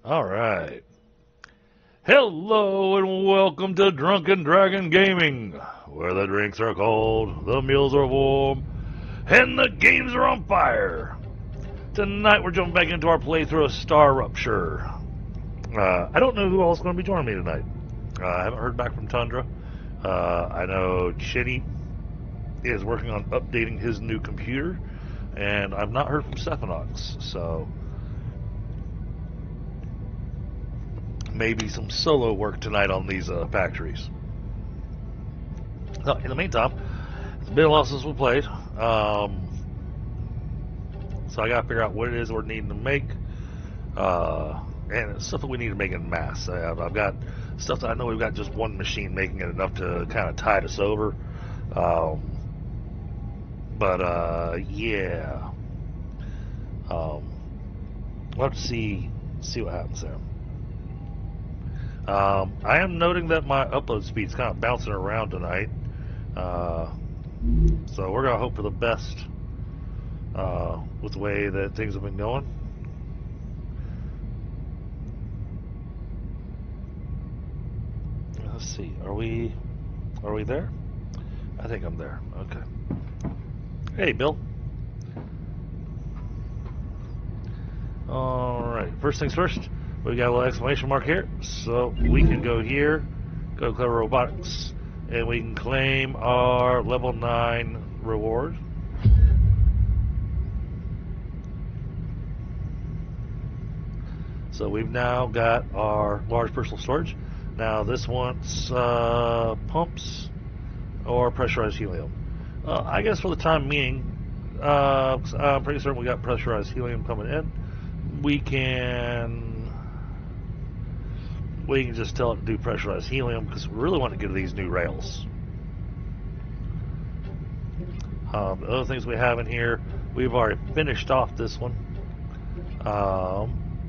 All right. Hello and welcome to Drunken Dragon Gaming, where the drinks are cold, the meals are warm, and the games are on fire. Tonight we're jumping back into our playthrough of StarRupture. I don't know who else is going to be joining me tonight. I haven't heard back from Tundra. I know Chinny is working on updating his new computer, and I've not heard from Stephanox, so maybe some solo work tonight on these factories. So, in the meantime, it's been a while since we played, so I gotta figure out what it is we're needing to make, and it's stuff that we need to make en masse. I've got stuff that I know we've got just one machine making it enough to kind of tide us over, yeah, we'll have to see what happens there. I am noting that my upload speed's kind of bouncing around tonight, so we're gonna hope for the best with the way that things have been going. Let's see, are we there? I think I'm there. Okay. Hey, Bill. All right. First things first. We got a little exclamation mark here, so we can go here, go to Clever Robotics, and we can claim our level 9 reward. So we've now got our large personal storage. Now this wants pumps or pressurized helium. I guess for the time being, I'm pretty certain we got pressurized helium coming in. We can just tell it to do pressurized helium because we really want to get to these new rails. The other things we have in here, we've already finished off this one.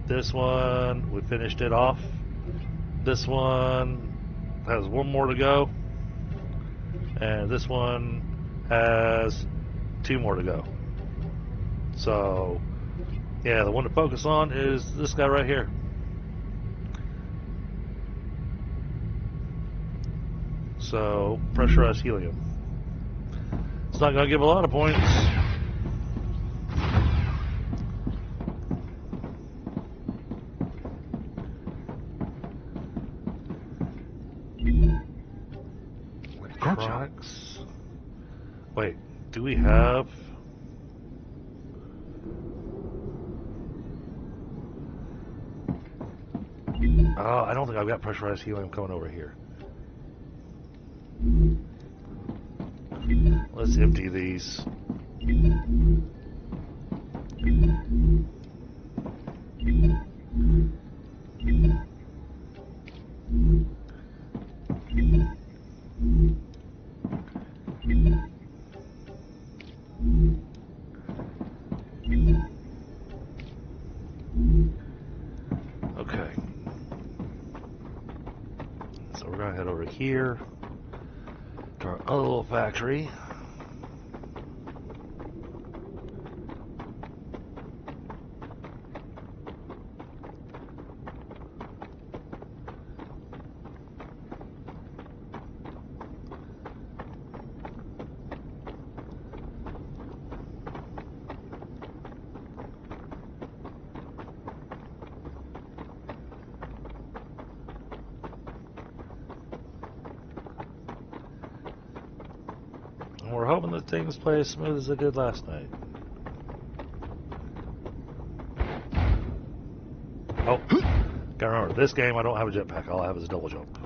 This one, we finished it off. This one has one more to go. And this one has 2 more to go. So, yeah, the one to focus on is this guy right here. So, pressurized helium. It's not going to give a lot of points. Electronics. Wait, do we have... Oh, I don't think I've got pressurized helium coming over here. Let's empty these. Okay. So we're going to head over here to our other little factory. We're hoping that things play as smooth as they did last night. Oh, gotta remember, this game I don't have a jetpack, all I have is a double jump.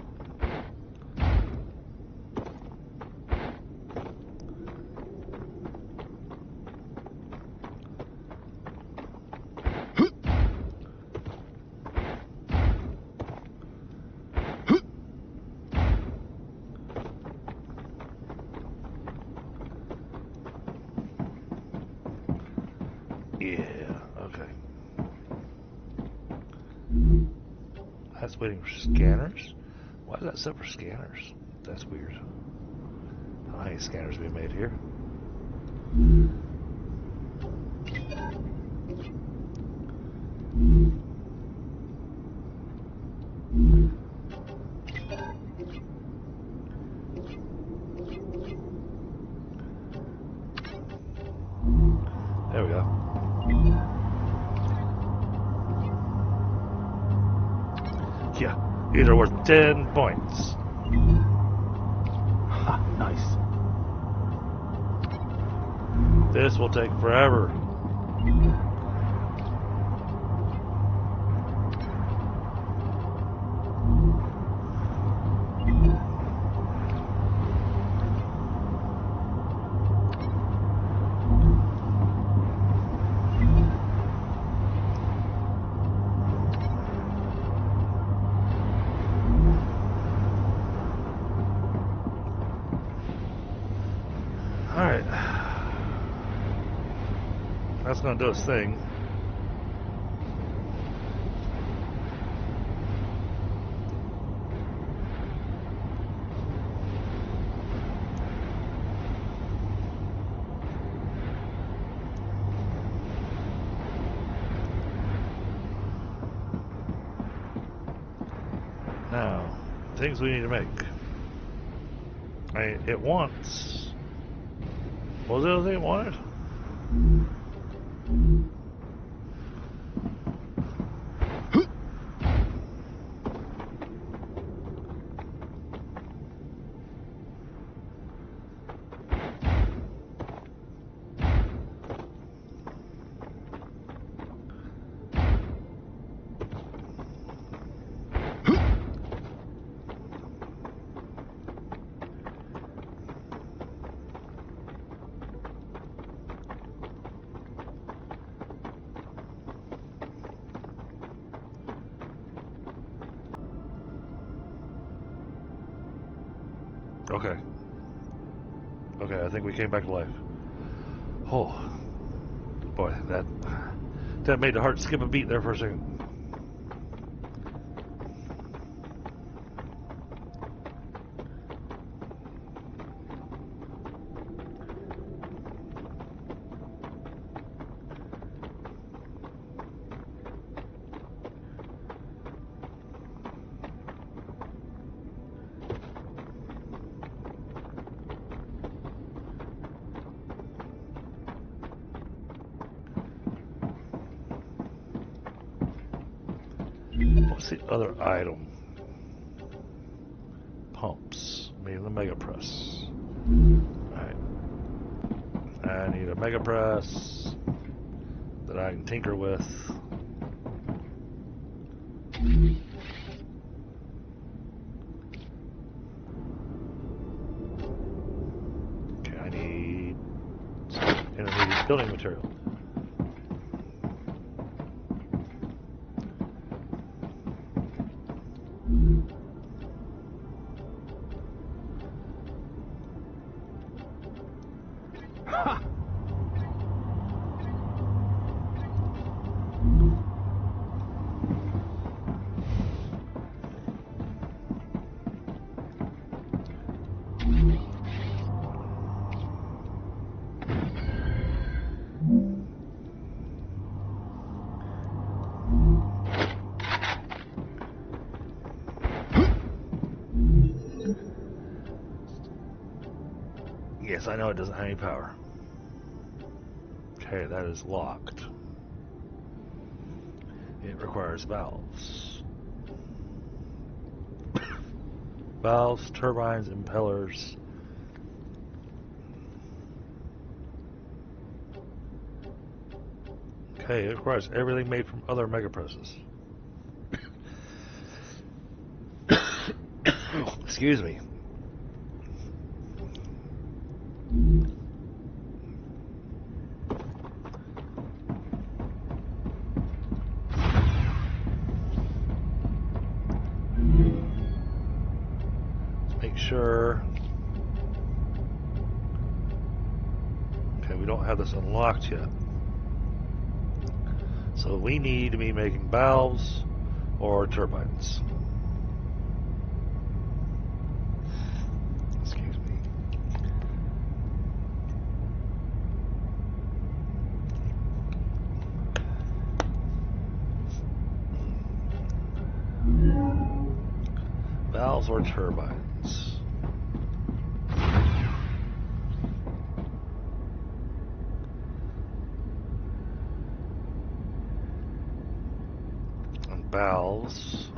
Yeah, okay. That's waiting for scanners? Why is that set for scanners? That's weird. I don't know how many scanners we made here. These are worth 10 points. Ha, nice. This will take forever. Alright. That's going to do its thing. Now, things we need to make. It wants... What was the other thing it wanted? Okay. Okay, I think we came back to life. Oh. Boy, that made the heart skip a beat there for a second. What's the other item? Pumps. I mean the mega press. Alright. I need a mega press that I can tinker with. Okay, I need intermediate building material. Yes, I know it doesn't have any power. Okay, that is locked. It requires valves. Valves, turbines, impellers. Okay, it requires everything made from other mega presses. Excuse me. Let's make sure. Okay, we don't have this unlocked yet. So we need to be making valves or turbines. Excuse me. Valves or turbines. And valves.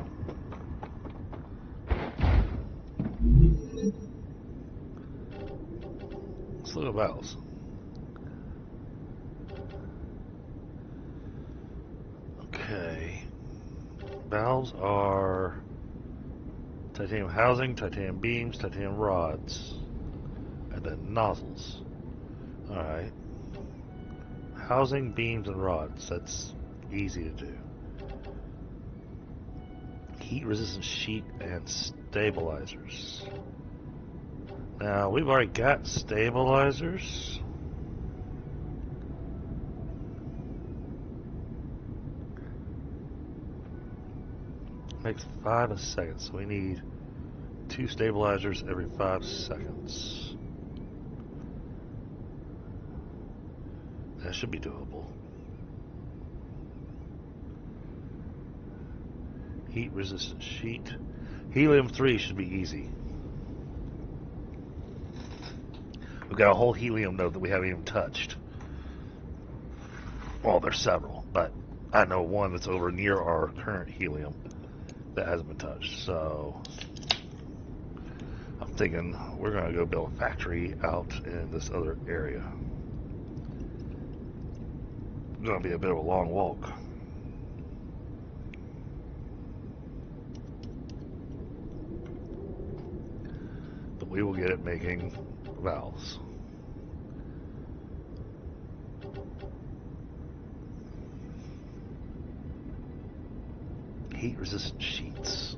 Let's look at valves. Okay. Valves are titanium housing, titanium beams, titanium rods, and then nozzles. Alright. Housing, beams, and rods. That's easy to do. Heat resistant sheet and stabilizers. Now, we've already got stabilizers. Makes 5 a second, so we need 2 stabilizers every 5 seconds. That should be doable. Heat resistant sheet. Helium-3 should be easy. We've got a whole helium node that we haven't even touched. Well, there's several, but I know one that's over near our current helium that hasn't been touched. So I'm thinking we're going to go build a factory out in this other area. It's going to be a bit of a long walk. But we will get it making valves. Heat resistant sheets.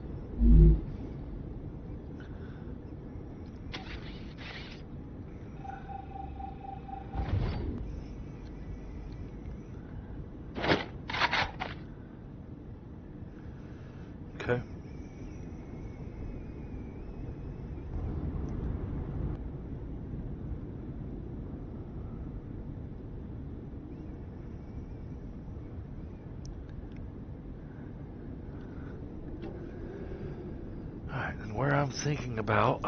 Okay. Alright, and where I'm thinking about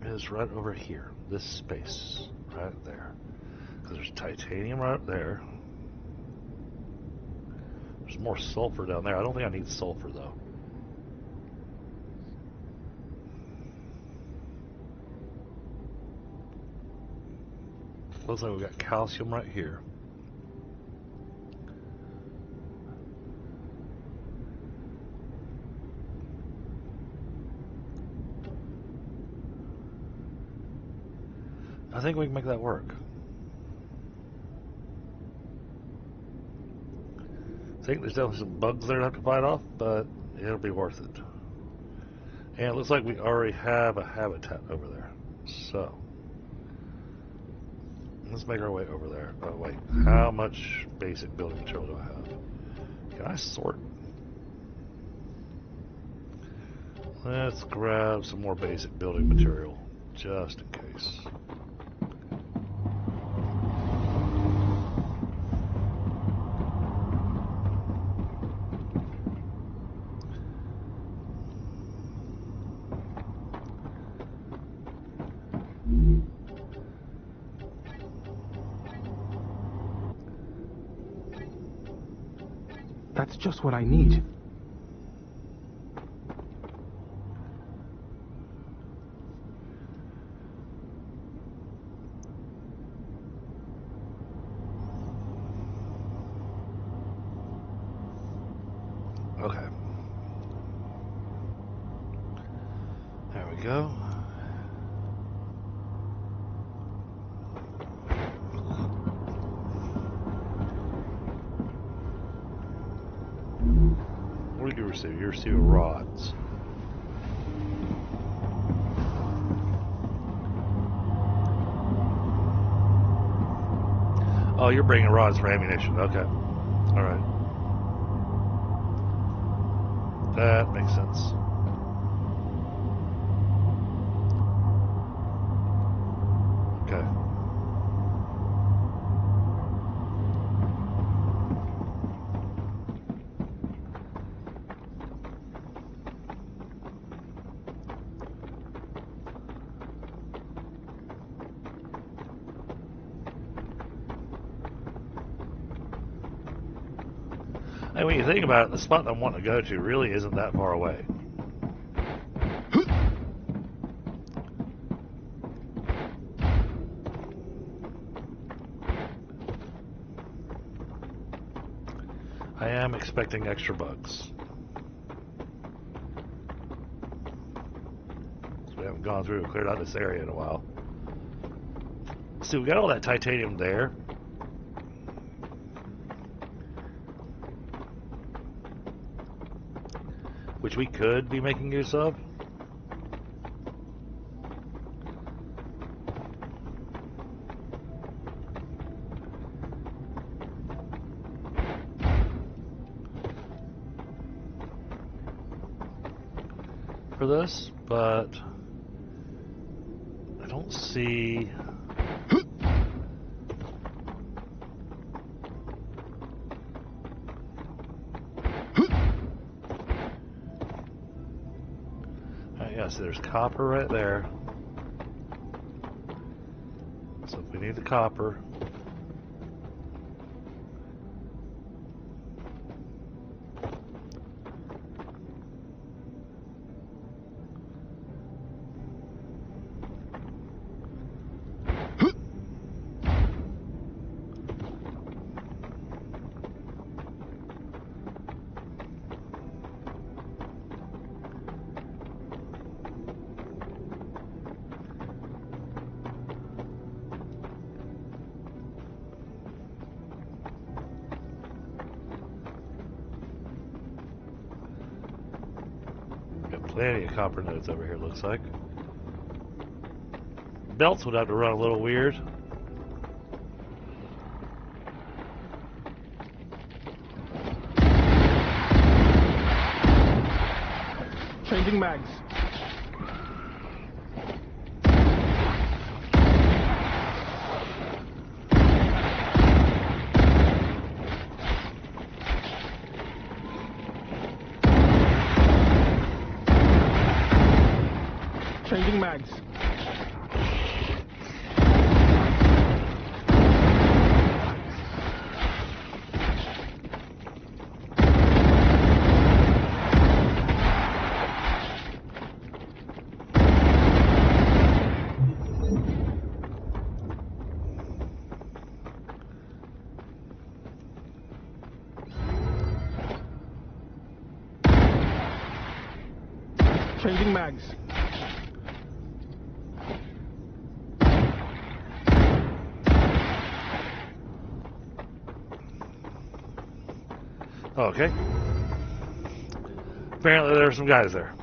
is right over here. This space. Right there. Because there's titanium right up there. There's more sulfur down there. I don't think I need sulfur though. Looks like we've got calcium right here. I think we can make that work. I think there's definitely some bugs there to have to fight off, but it'll be worth it. And it looks like we already have a habitat over there. So, let's make our way over there. Oh wait, how much basic building material do I have? Can I sort? Let's grab some more basic building material, just in case. That's just what I need. Okay. There we go. What did you receive? You received rods. Oh, you're bringing rods for ammunition. Okay. All right. That makes sense. Okay. And when you think about it, the spot that I'm wanting to go to really isn't that far away. I am expecting extra bugs. So we haven't gone through and cleared out this area in a while. See, we got all that titanium there. Which we could be making use of. For this, but I don't see. So there's copper right there. So if we need the copper, plenty of copper nodes over here, looks like. Belts would have to run a little weird. Changing mags. Changing mags. Changing mags. Okay. Apparently there are some guys there.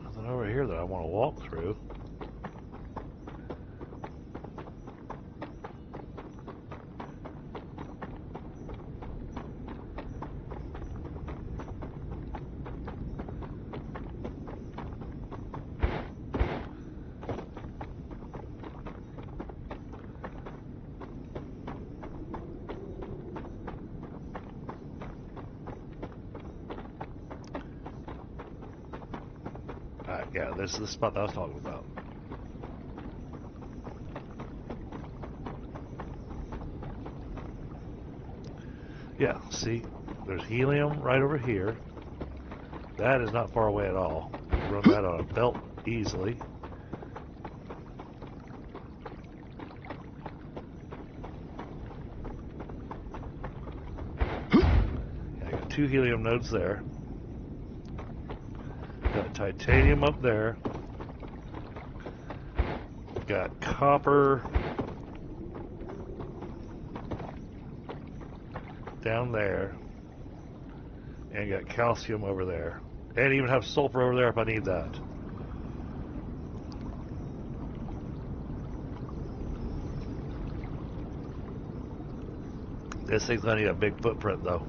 Nothing over here that I want to walk through. Yeah, this is the spot that I was talking about. Yeah, see, there's helium right over here. That is not far away at all. You can run that on a belt easily. Yeah, I got 2 helium nodes there. Got titanium up there. Got copper down there. And got calcium over there. And even have sulfur over there if I need that. This thing's gonna need a big footprint though.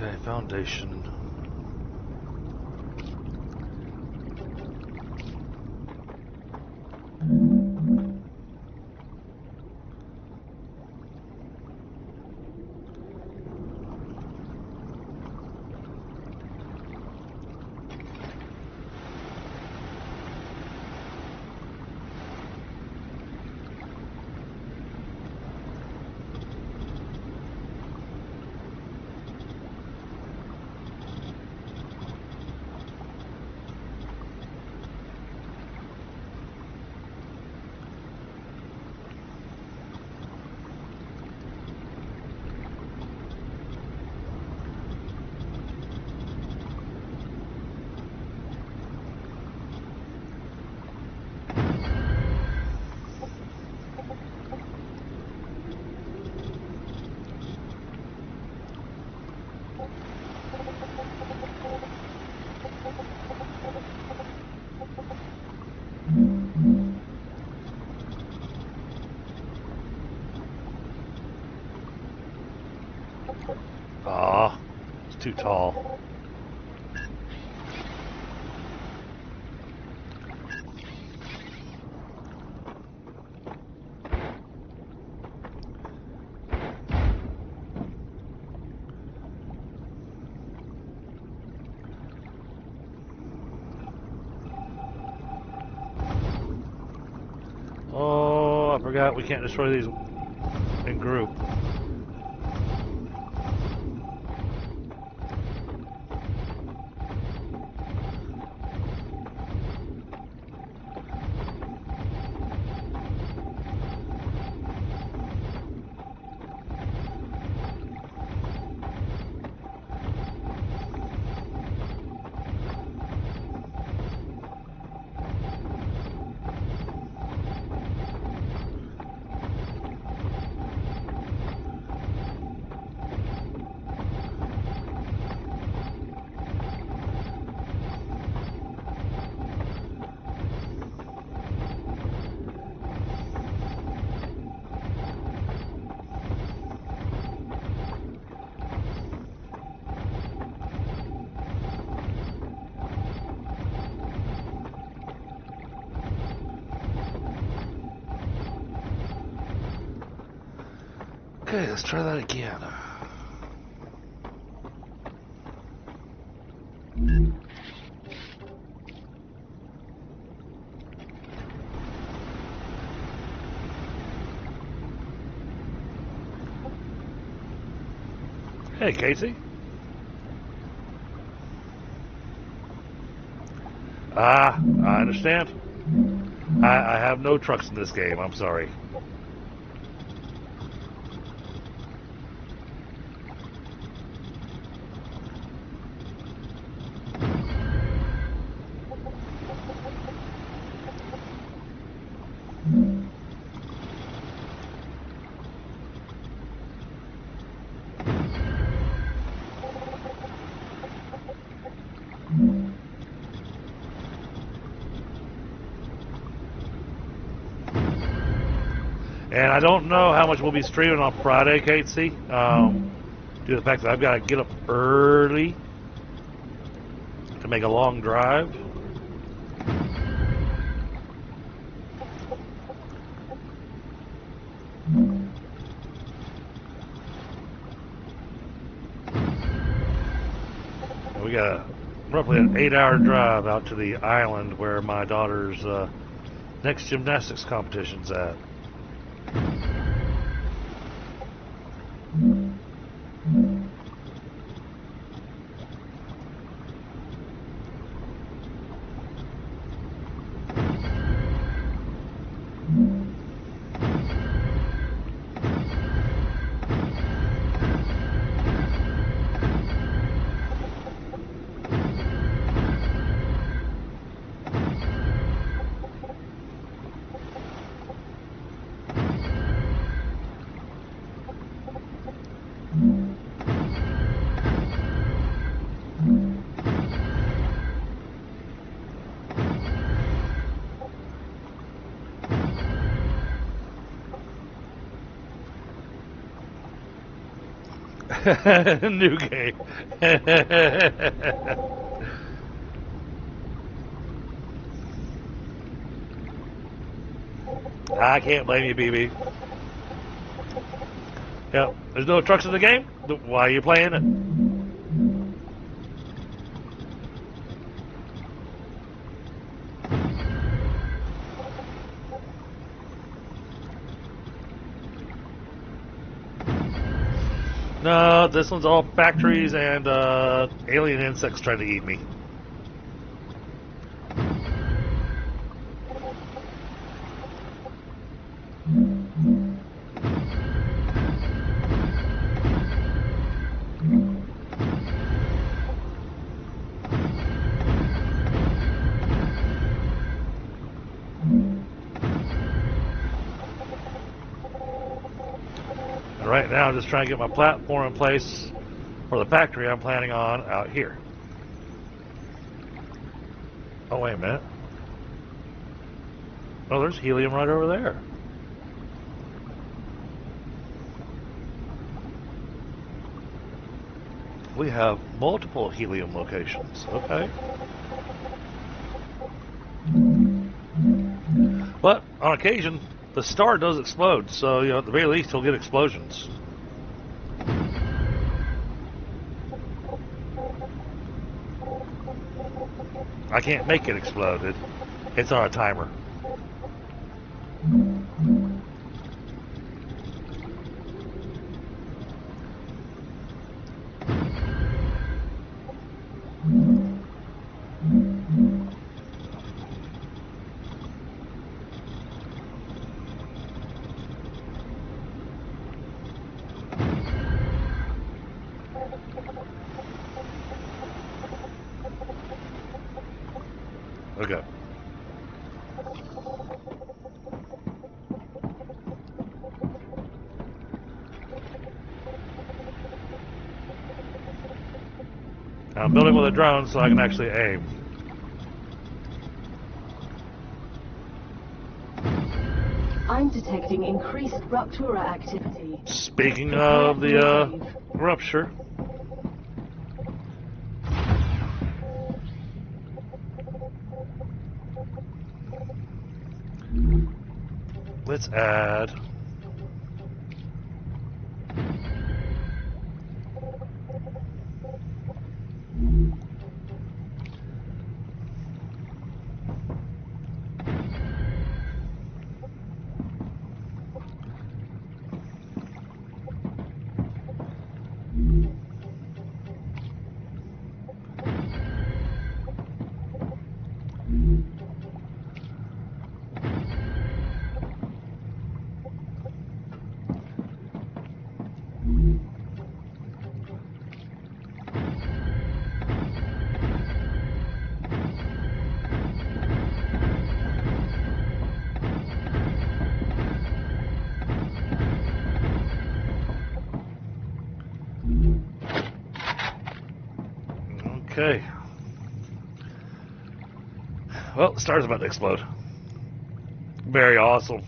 Okay, foundation. Ah, it's too tall. Oh, I forgot we can't destroy these in group. Okay, let's try that again. Hey, Casey. I understand. I have no trucks in this game. I'm sorry. And I don't know how much we'll be streaming on Friday, Casey. Due to the fact that I've got to get up early to make a long drive. We got roughly an 8-hour drive out to the island where my daughter's next gymnastics competition's at. New game. I can't blame you, BB. Yep, there's no trucks in the game. Why are you playing it? No, this one's all factories and alien insects trying to eat me. And right now, I'm just trying to get my platform in place for the factory I'm planning on out here. Oh, wait a minute. Oh, there's helium right over there. We have multiple helium locations. Okay. But on occasion, the star does explode, so at the very least, he'll get explosions. I can't make it explode. It's on a timer. Okay. I'm building with a drone so I can actually aim. I'm detecting increased rupture activity. Speaking of the rupture, let's add okay. Well, the star's about to explode. Very awesome.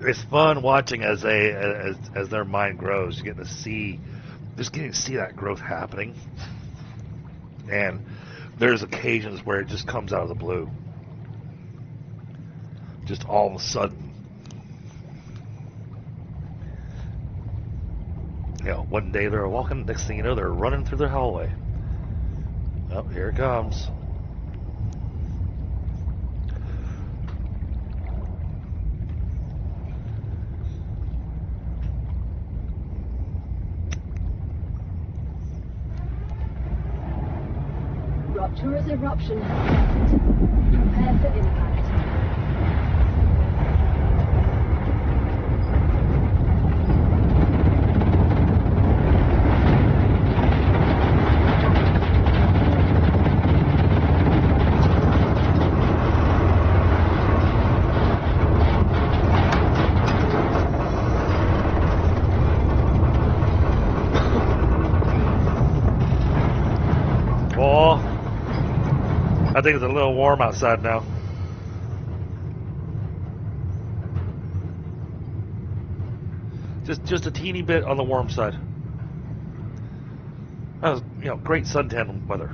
It's fun watching as their mind grows. You get to see, just getting to see that growth happening. And there's occasions where it just comes out of the blue. Just all of a sudden. One day they're walking, next thing you know, they're running through their hallway. Oh, here it comes. Rupturous eruption has detected. Prepare for impact. I think it's a little warm outside now. Just a teeny bit on the warm side. That was, great suntan weather.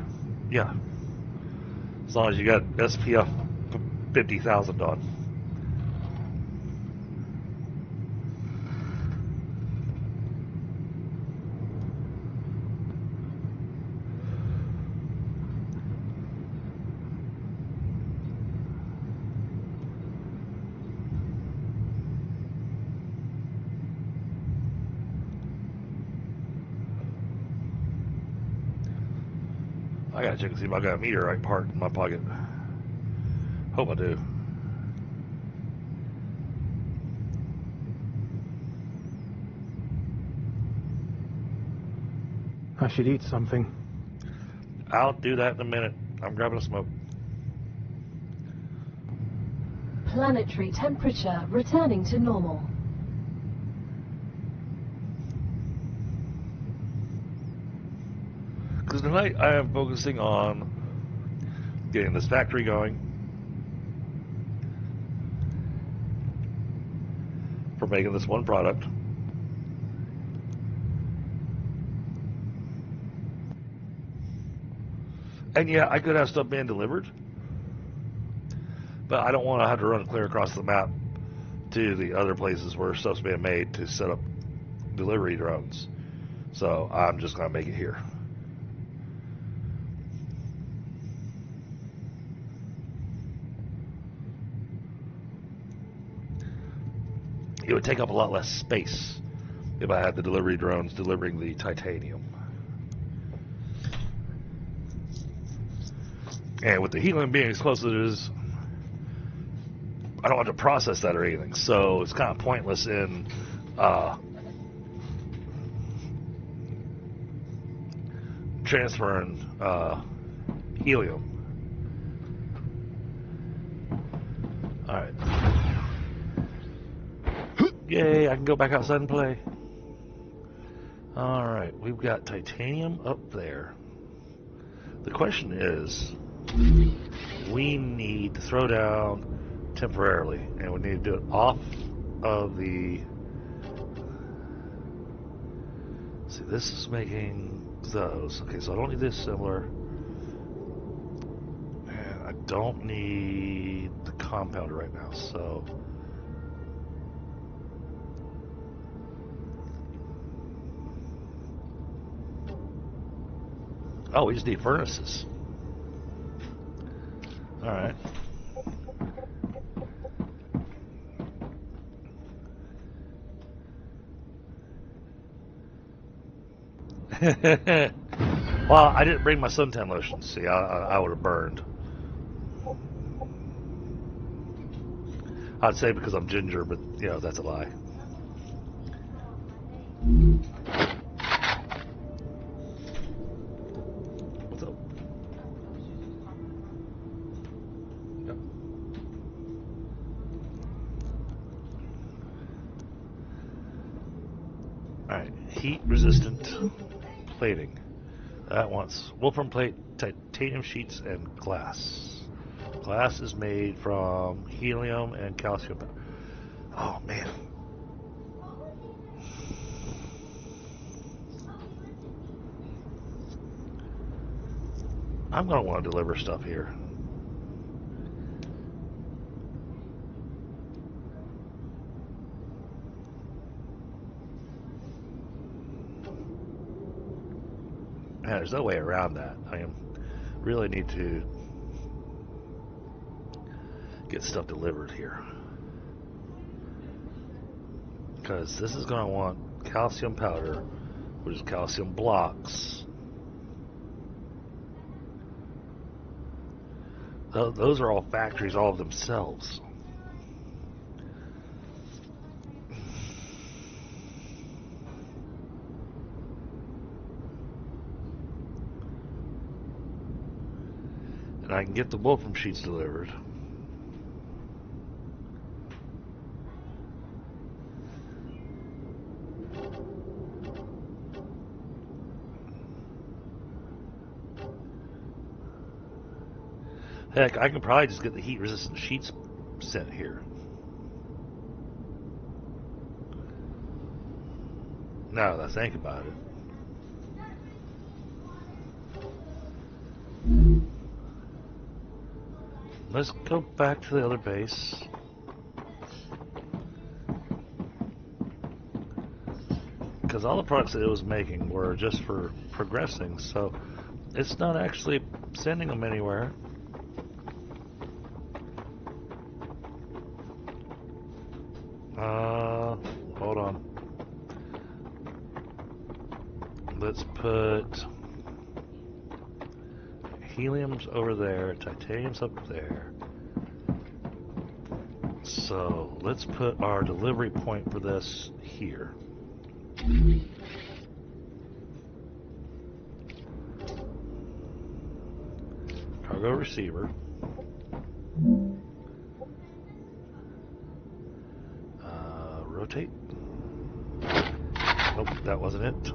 Yeah. As long as you got SPF 50,000 on. I gotta check and see if I got a meteorite part in my pocket. Hope I do. I should eat something. I'll do that in a minute. I'm grabbing a smoke. Planetary temperature returning to normal. Because tonight I am focusing on getting this factory going for making this one product. And yeah, I could have stuff being delivered, but I don't want to have to run clear across the map to the other places where stuff's being made to set up delivery drones. So I'm just going to make it here. It would take up a lot less space if I had the delivery drones delivering the titanium. And with the helium being as close as it is, I don't have to process that or anything. So it's kind of pointless in transferring helium. Alright. Yay, I can go back outside and play. Alright, we've got titanium up there. The question is, we need to throw down temporarily, and we need to do it off of the... See, this is making those. Okay, so I don't need this similar. And I don't need the compounder right now, so... Oh, we just need furnaces. Alright. Well, I didn't bring my suntan lotion. See, I would have burned. I'd say because I'm ginger, but, that's a lie. What's up? Yep. Alright, heat-resistant plating. That wants wolfram plate, titanium sheets, and glass. Glass is made from helium and calcium. Oh, man. I'm going to want to deliver stuff here. There's no way around that. I really need to get stuff delivered here. Because this is going to want calcium powder, which is calcium blocks. Those are all factories all of themselves. And I can get the wolfram sheets delivered. Heck, I can probably just get the heat-resistant sheets sent here. Now that I think about it. Let's go back to the other base. Because all the products that it was making were just for progressing, so it's not actually sending them anywhere. Hold on. Let's put helium's over there, titanium's up there. So let's put our delivery point for this here. Cargo receiver. Rotate. Nope, that wasn't it.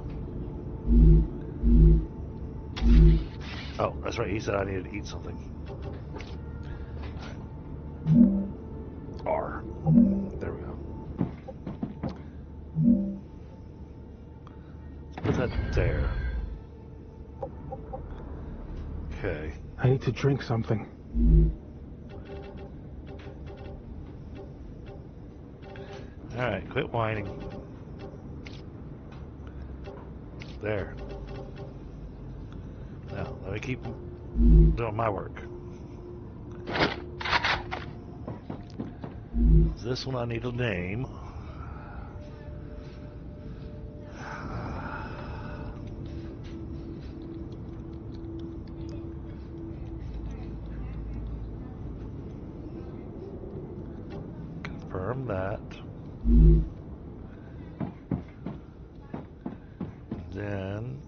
Oh, that's right, he said I needed to eat something. R. There we go. Let's put that there. Okay. I need to drink something. Alright, quit whining. There. Now, let me keep doing my work. This one I need a name. Confirm that. Then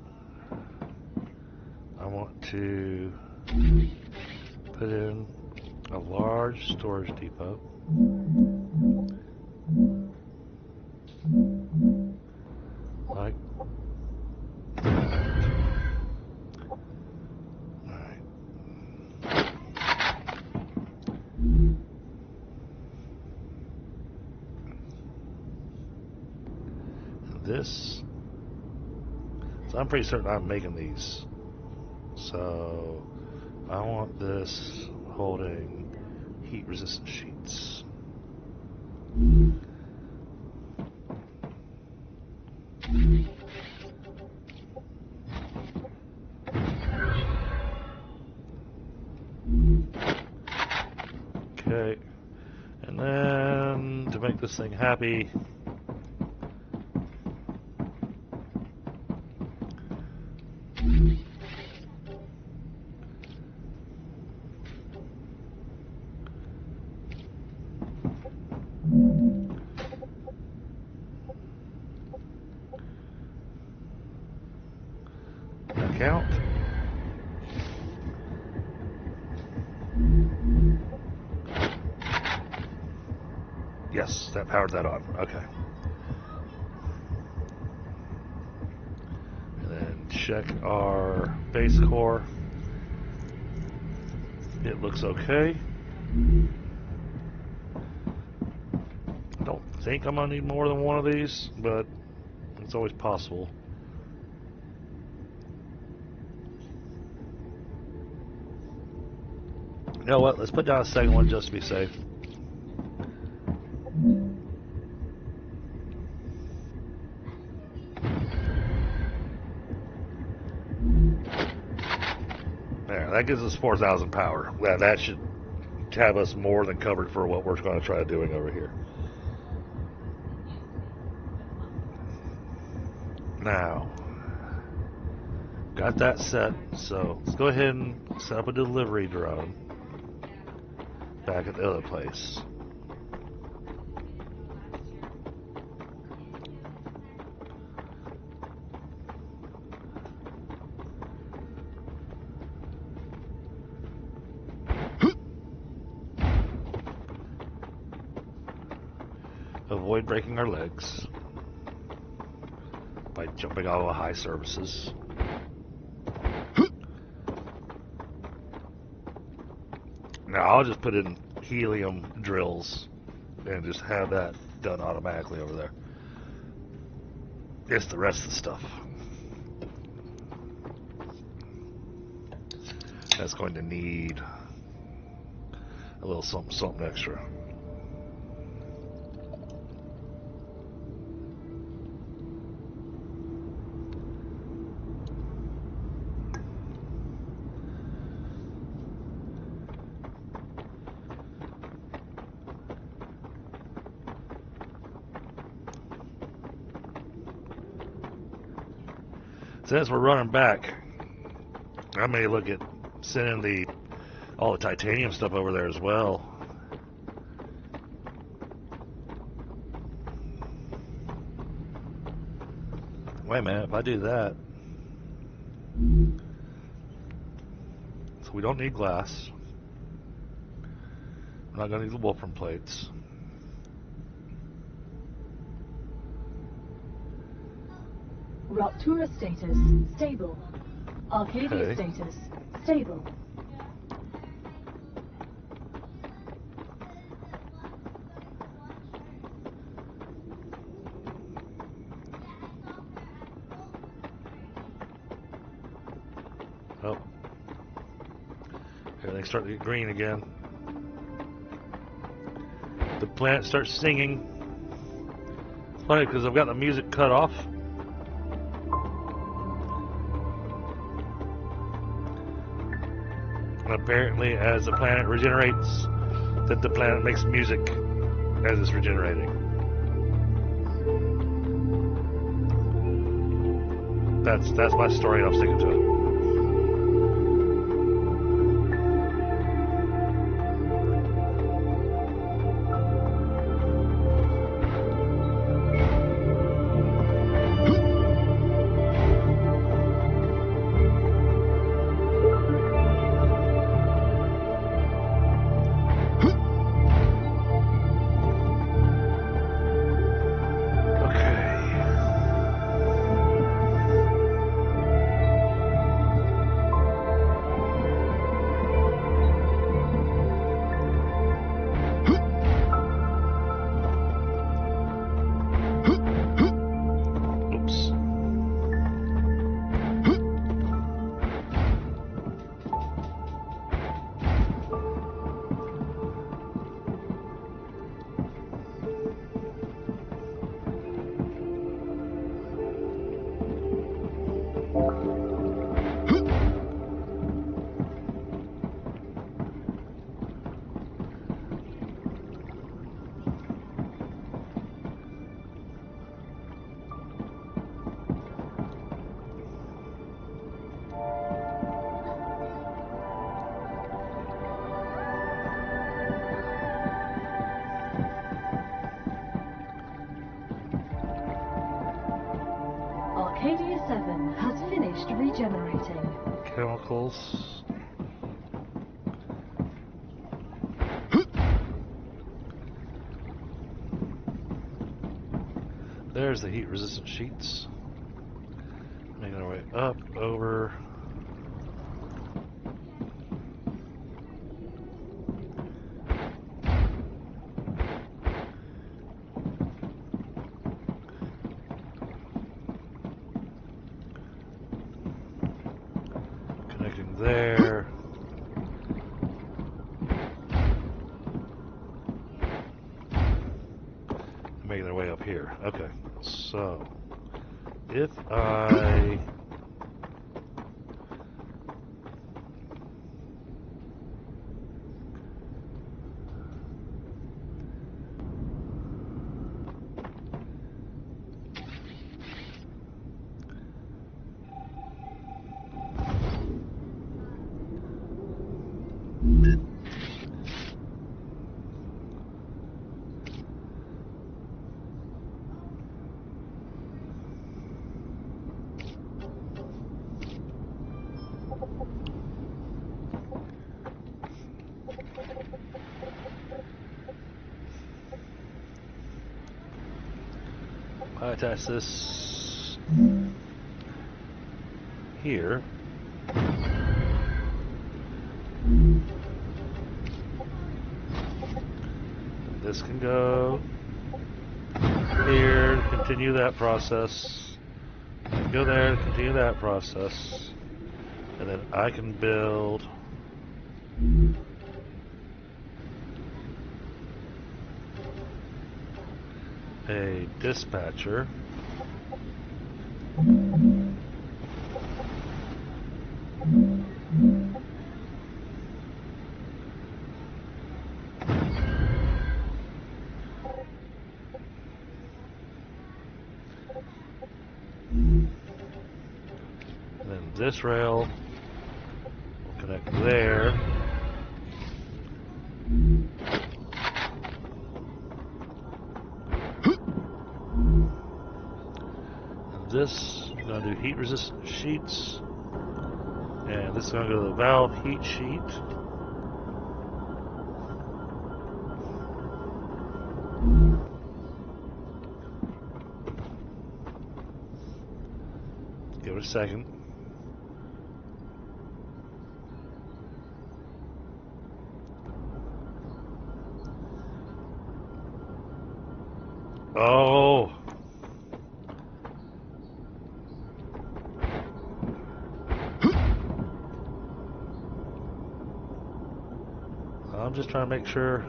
I want to put in a large storage depot. Like that. Alright. This. So I'm pretty certain I'm making these. So I want this holding heat resistant sheets. Okay, and then to make this thing happy, count. Yes, that powered that on. Okay. And then check our base core. It looks okay. I don't think I'm gonna need more than one of these, but it's always possible. You know what? Let's put down a second one just to be safe. There, that gives us 4,000 power. That should have us more than covered for what we're going to try doing over here. Now, got that set, so let's go ahead and set up a delivery drone back at the other place. Avoid breaking our legs by jumping out of high services. Now I'll just put in helium drills and just have that done automatically over there. It's the rest of the stuff. That's going to need a little something extra. Since we're running back, I may look at sending all the titanium stuff over there as well. Wait a minute, if I do that, so we don't need glass. We're not going to need the Wolfram plates. Rupture status stable. Arcadia Okay. status stable. Oh. Everything's starting to get green again. The planet starts singing. It's funny because I've got the music cut off. And apparently, as the planet regenerates, that the planet makes music as it's regenerating. That's my story, and I'm sticking to it. Arcadia 7 has finished regenerating. Chemicals. There's the heat resistant sheets. Making our way up, over. Connecting there. Making their way up here. Okay, so if I attach this here. This can go here, continue that process. Go there and continue that process. And then I can build a dispatcher. And then this rail will connect there. And this, I'm going to do heat resistant sheets. And this is going to go to the valve heat sheet. Give it a second. Oh. I'm just trying to make sure.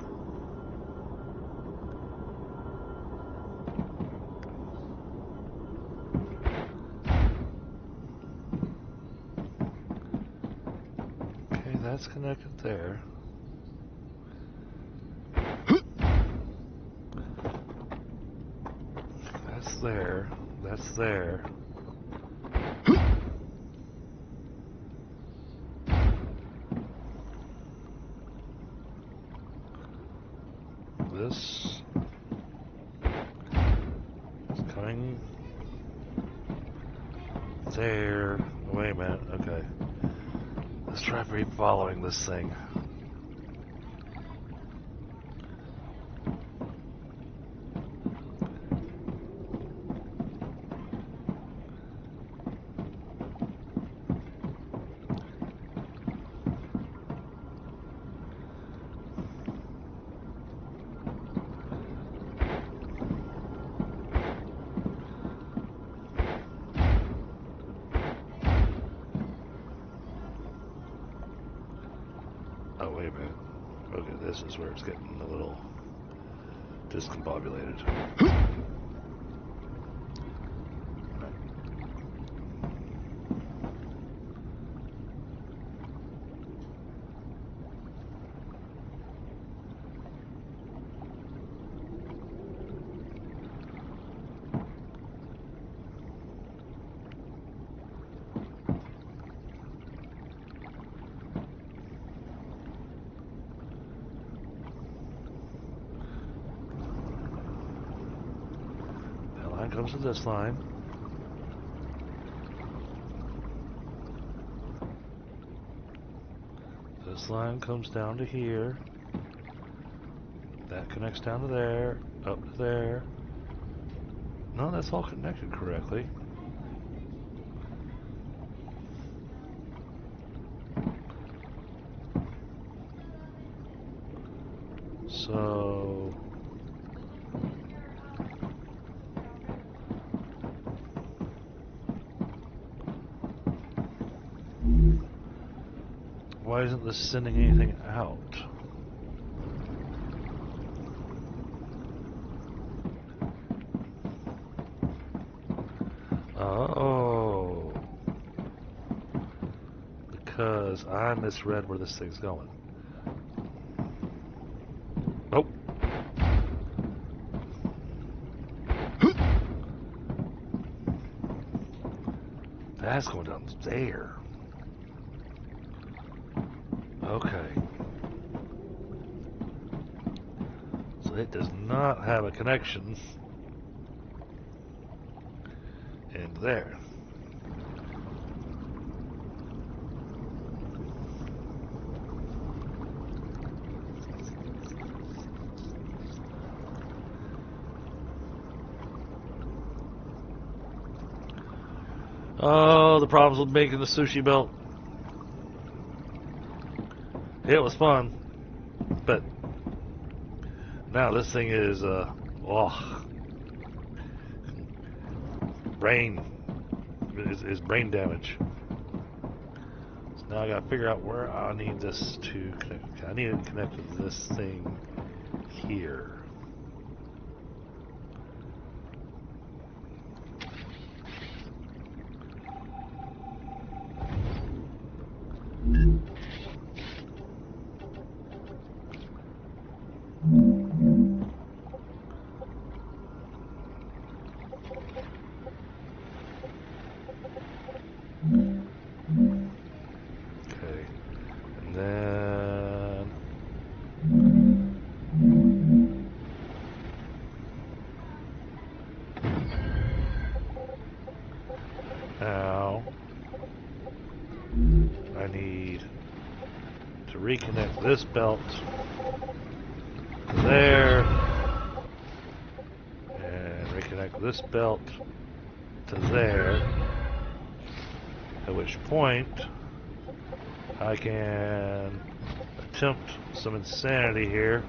Okay, that's connected there. That's there. That's there. This is coming there. Wait a minute. Okay. Let's try following this thing. Oh, wait a minute. Okay, this is where it's getting a little discombobulated. Comes to this line. This line comes down to here. That connects down to there, up to there. No, that's all connected correctly. So why isn't this sending anything out? Oh, because I misread where this thing's going. Oh. That's going down there. Okay. So it does not have a connection in there. Oh, the problems with making the sushi belt. It was fun, but now this thing is, brain is brain damage. So now I gotta figure out where I need this to connect. I need to connect to this thing here. Okay, and then now I need to reconnect this belt to there and reconnect this belt to there, at which point I can attempt some insanity here.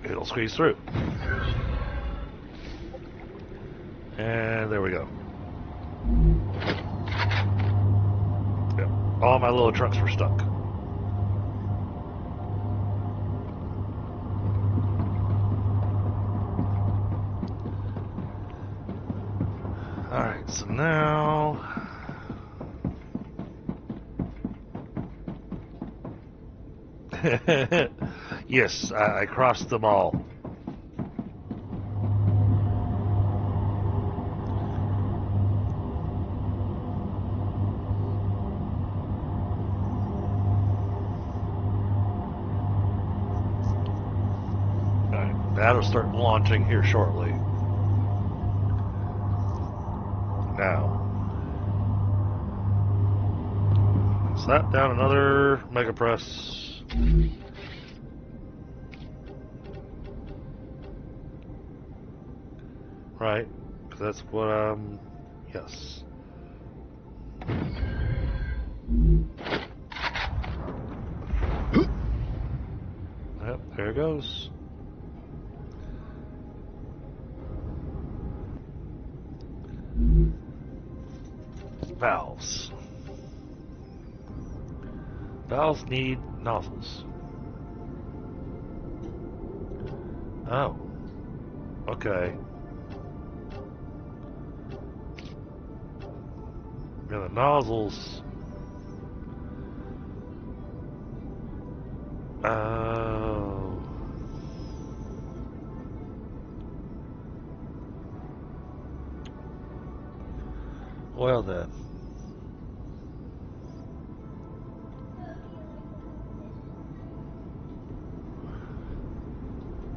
It'll squeeze through. And there we go. Yep. All my little trucks were stuck. Alright, so now yes, I crossed them all. Alright, that'll start launching here shortly. Now, slap down another mega press. Right, because that's what yes. Yep, there it goes. Valves. Valves need nozzles. Oh. Okay. Yeah, the nozzles. Oh. Well then.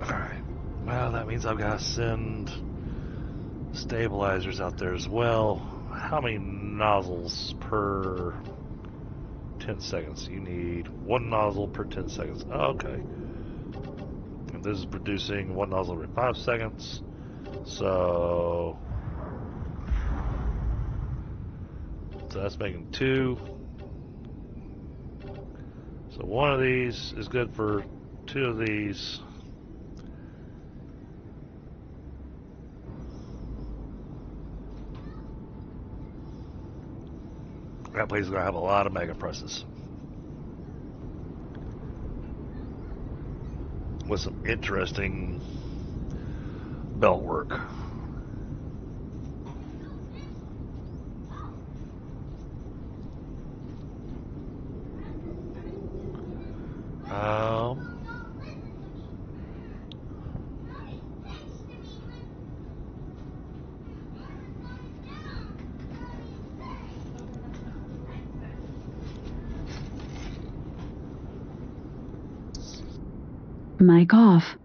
Alright. Well, that means I've got to send stabilizers out there as well. How many nozzles per 10 seconds? You need one nozzle per 10 seconds. Oh, okay. And this is producing one nozzle every 5 seconds. So that's making 2. So one of these is good for 2 of these. That place is going to have a lot of mega presses with some interesting belt work. Mic off.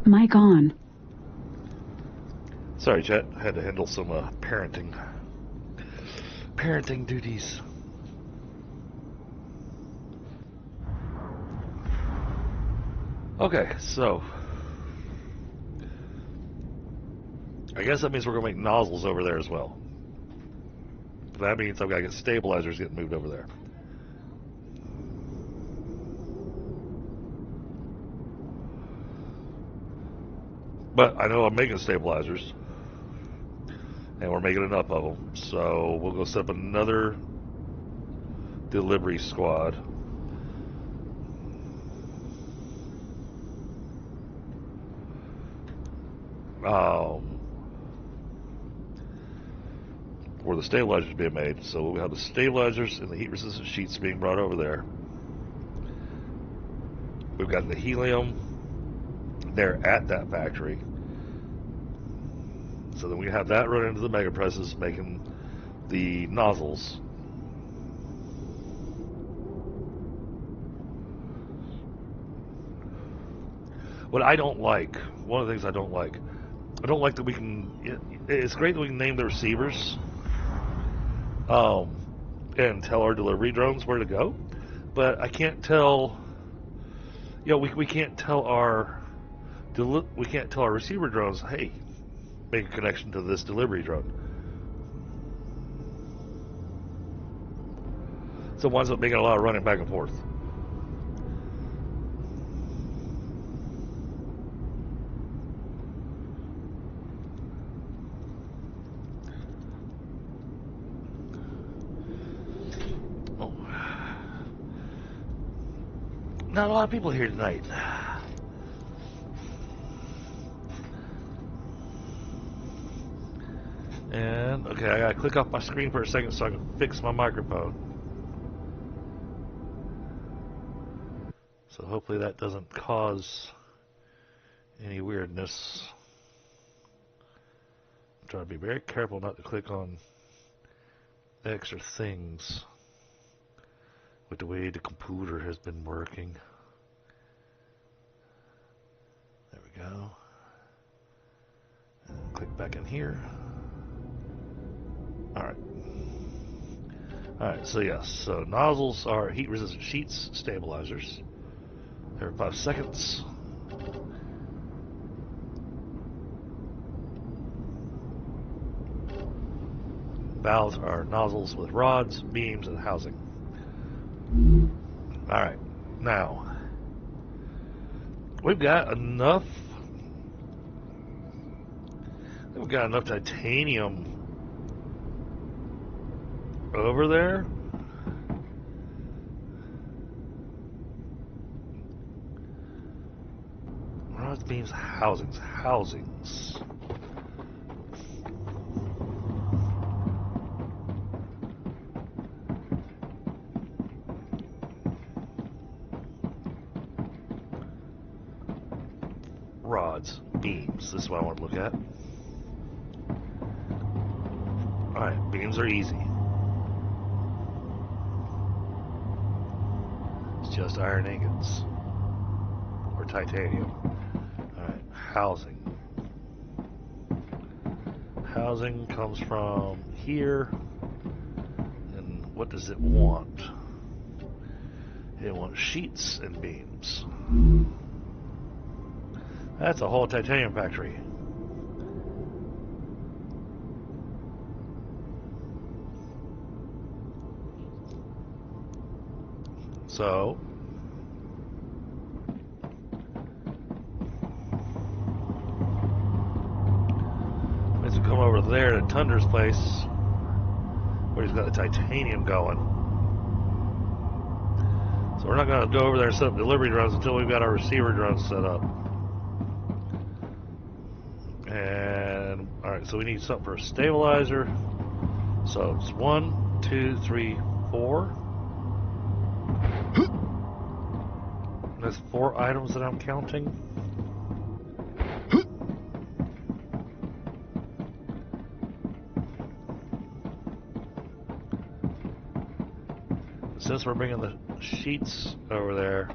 Mic on. Sorry, chat. I had to handle some parenting duties. Okay, so I guess that means we're going to make nozzles over there as well. That means I've got to get stabilizers getting moved over there. But I know I'm making stabilizers, and we're making enough of them, so we'll go set up another delivery squad. Where the stabilizers are being made. So we'll have the stabilizers and the heat resistant sheets being brought over there. We've got the helium there at that factory. So then we have that run into the mega presses making the nozzles. What I don't like, one of the things I don't like that we can, it's great that we can name the receivers and tell our delivery drones where to go, but I can't tell, we can't tell our receiver drones, hey, make a connection to this delivery drone. So it winds up making a lot of running back and forth. Not a lot of people here tonight. And, okay, I gotta click off my screen for a second so I can fix my microphone. So hopefully that doesn't cause any weirdness. I'm trying to be very careful not to click on extra things with the way the computer has been working. There we go. And click back in here. Alright. Alright, so yes. So nozzles are heat resistant sheets, stabilizers. Every 5 seconds. Valves are nozzles with rods, beams, and housing. Alright, now we've got enough titanium over there. Rods, beams, housings. Rods, beams. This is what I want to look at. Alright, beams are easy. It's just iron ingots. Or titanium. Alright, housing. Housing comes from here. And what does it want? It wants sheets and beams. That's a whole titanium factory. So let's come over there to Tunder's place where he's got the titanium going. So we're not going to go over there and set up delivery drones until we've got our receiver drones set up. And alright, so we need something for a stabilizer. So it's 1, 2, 3, 4. There's 4 items that I'm counting. Since we're bringing the sheets over there,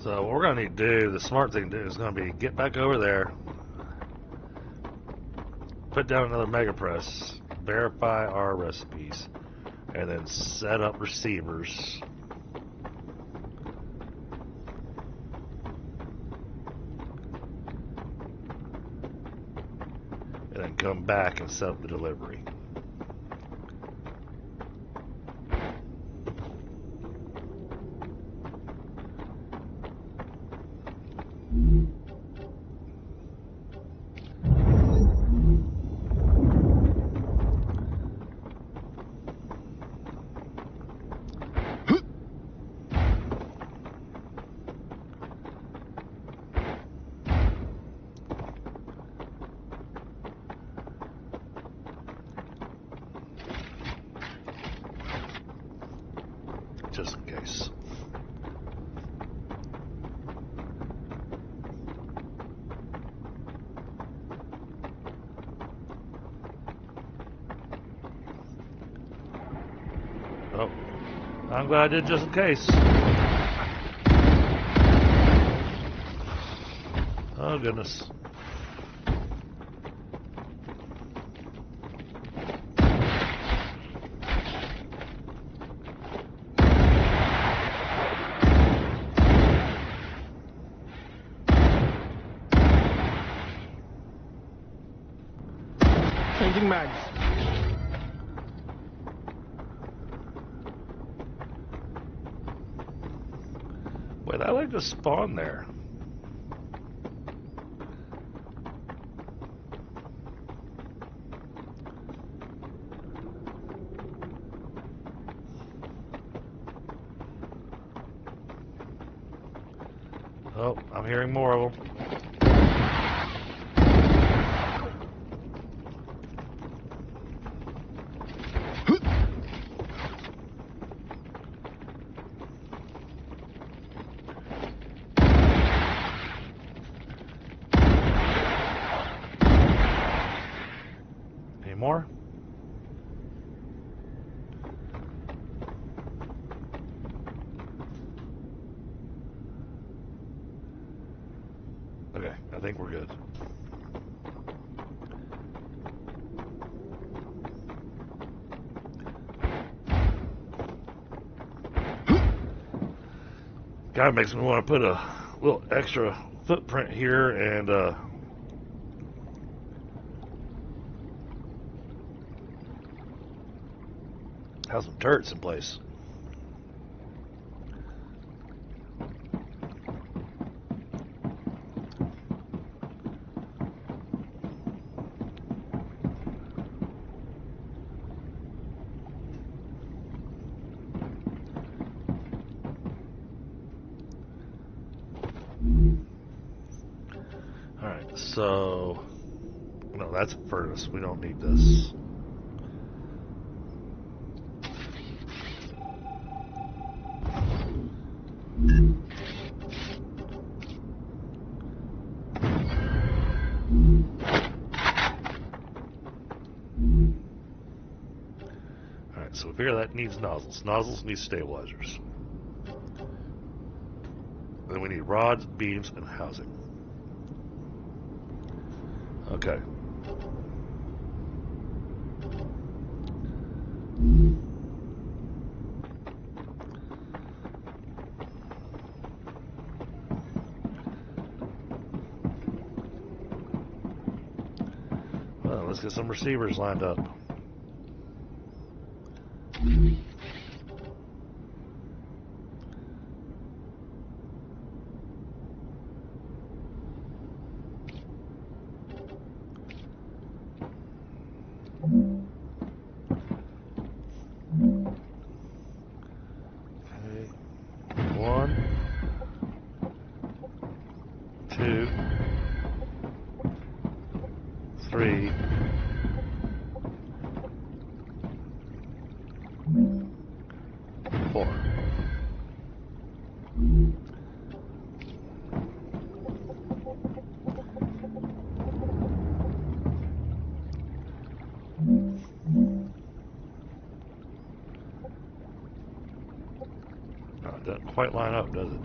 So what we're going to need to do, the smart thing to do, is going to be get back over there, put down another mega press, verify our recipes, and then set up receivers. And then come back and set up the delivery. Just in case. Oh, I'm glad I did just in case. Oh, goodness. Changing mags. Wait, I like to spawn there. Oh, I'm hearing more of them. Any more? Okay, I think we're good. Guy makes me want to put a little extra footprint here and have some turrets in place. Alright, so no, that's a furnace. We don't need this. Alright, so we figure that needs nozzles. Nozzles need stabilizers. Then we need rods, beams, and housing. Okay. Well, let's get some receivers lined up. Okay. 1, 2, 3, 4. It doesn't quite line up, does it?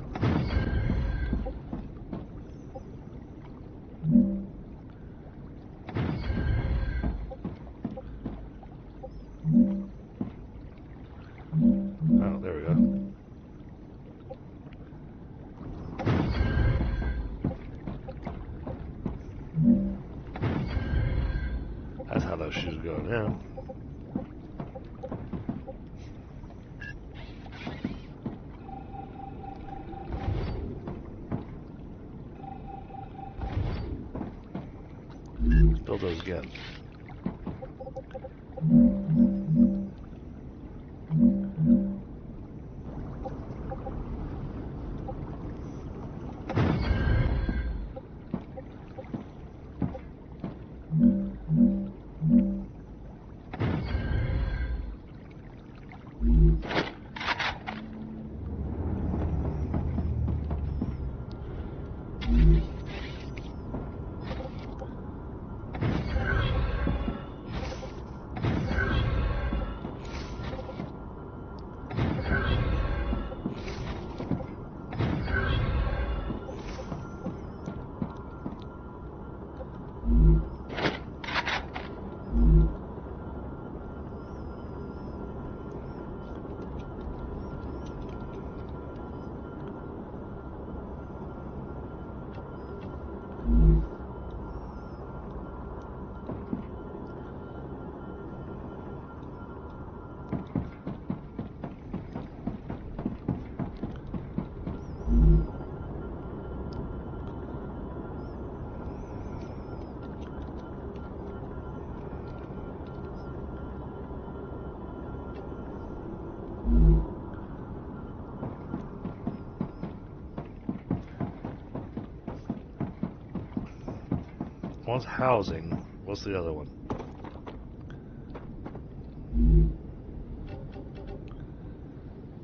coming in. Build those again. One's housing. What's the other one?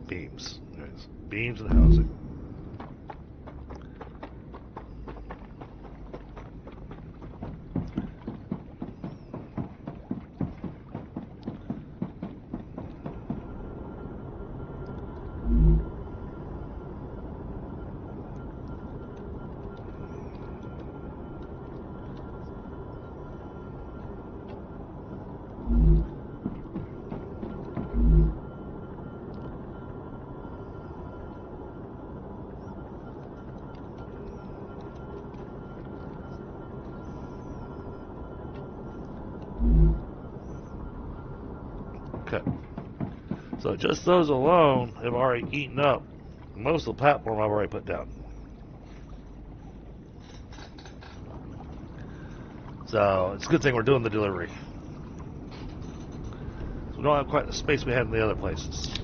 Beams. There it is. Beams and housing. Okay. So just those alone have already eaten up most of the platform I've already put down. So it's a good thing we're doing the delivery. So we don't have quite the space we had in the other places.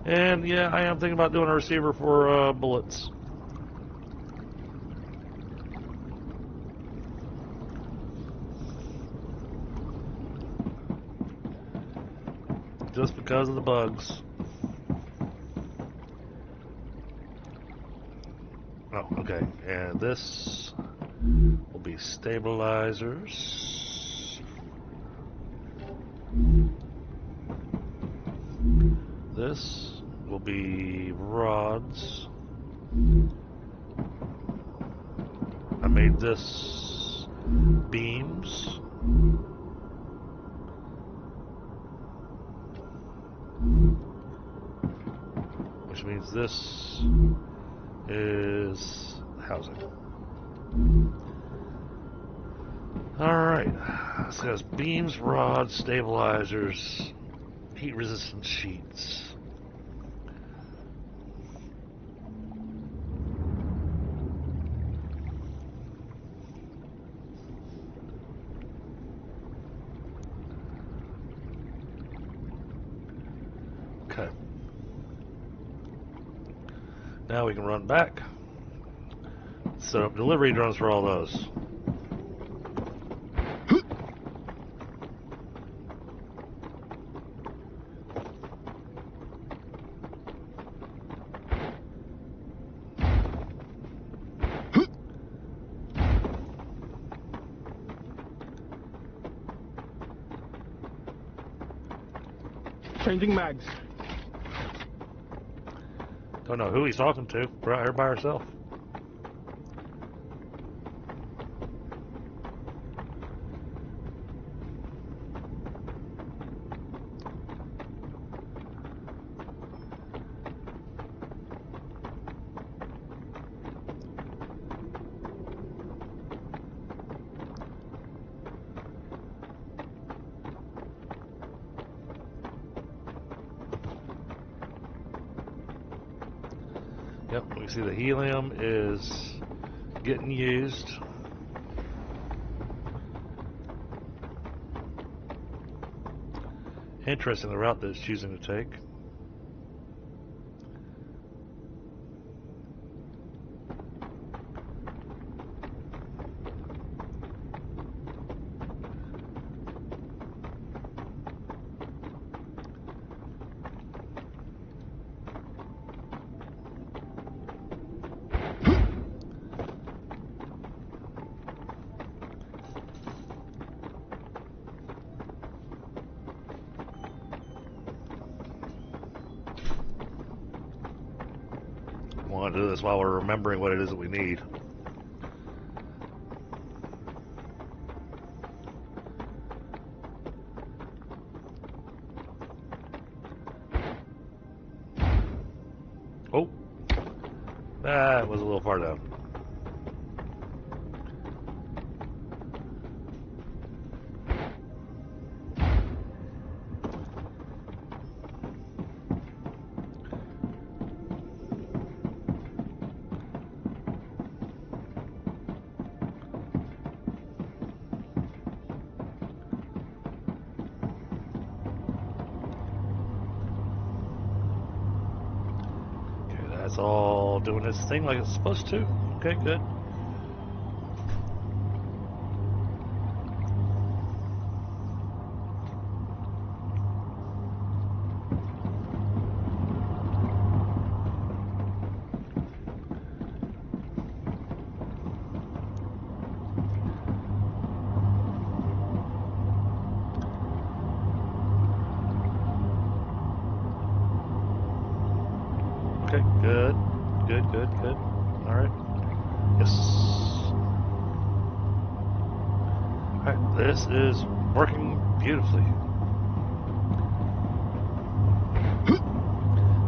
And yeah, I am thinking about doing a receiver for bullets. Just because of the bugs. Oh, okay. And this will be stabilizers. This will be rods. I made this beams. Which means this is housing. Alright, so it's beams, rods, stabilizers, heat resistant sheets. Okay. Now we can run back, set up delivery drones for all those. Changing mags. Don't know who he's talking to. We're out here by herself. Yep, we see the helium is getting used. Interesting the route that it's choosing to take. I want to do this while we're remembering what it is that we need. Oh, that was a little far down. It's all doing its thing like it's supposed to. Okay, good. Okay, good. Good, good, good. All right. Yes. All right, this is working beautifully.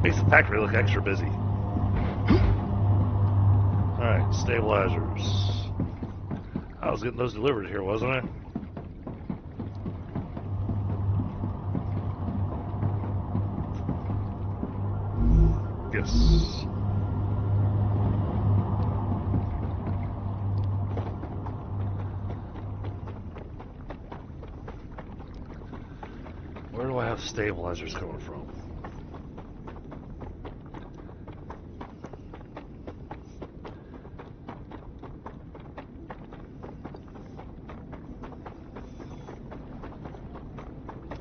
Makes the factory look extra busy. All right, stabilizers. I was getting those delivered here, wasn't I? Yes. Where do I have stabilizers coming from?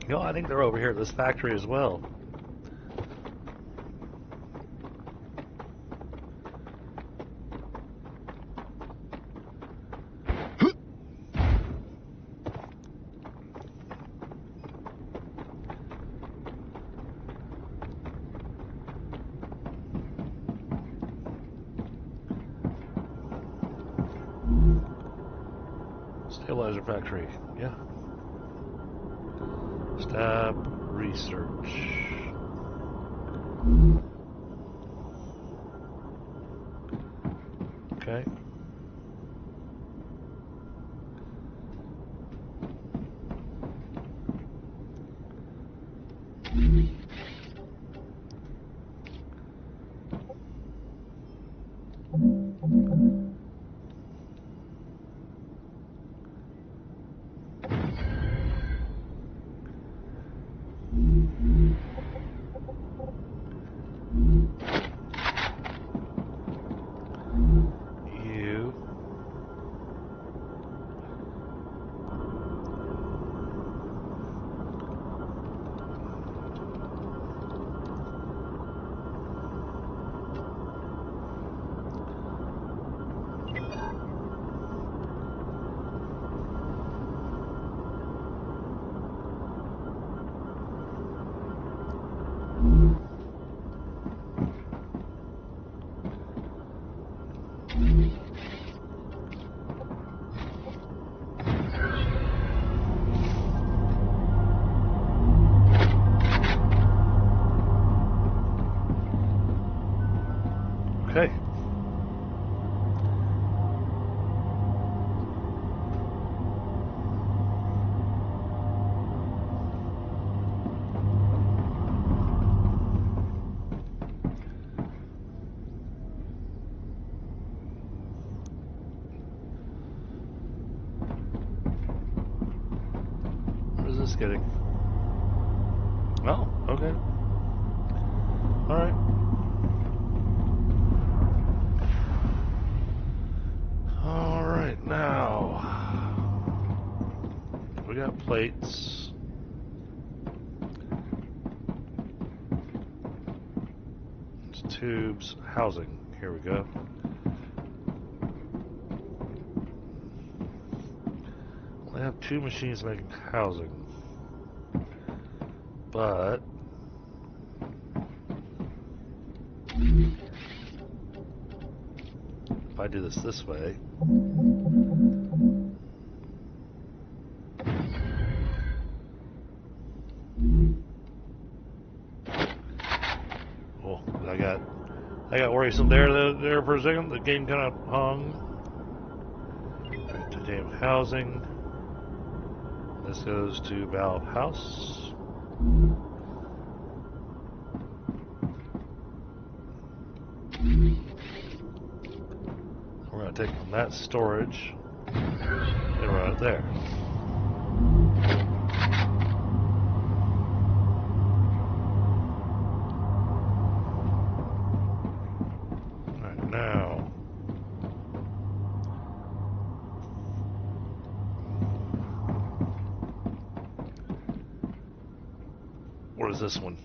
You know, I think they're over here at this factory as well. Stabilizer factory, yeah. Stab research. Okay. You. Okay. kidding. Oh, okay. Alright. Alright, now. We got plates. It's tubes. Housing. Here we go. I have 2 machines making housing. But if I do this way, oh, I got worrisome there for a second. The game kind of hung. Titanium housing. This goes to valve house. We're going to take from that storage and run it there. Alright, now. What is this one?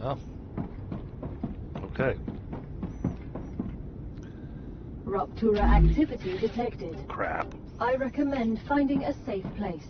Oh. Okay. Rupture activity detected. Crap. I recommend finding a safe place.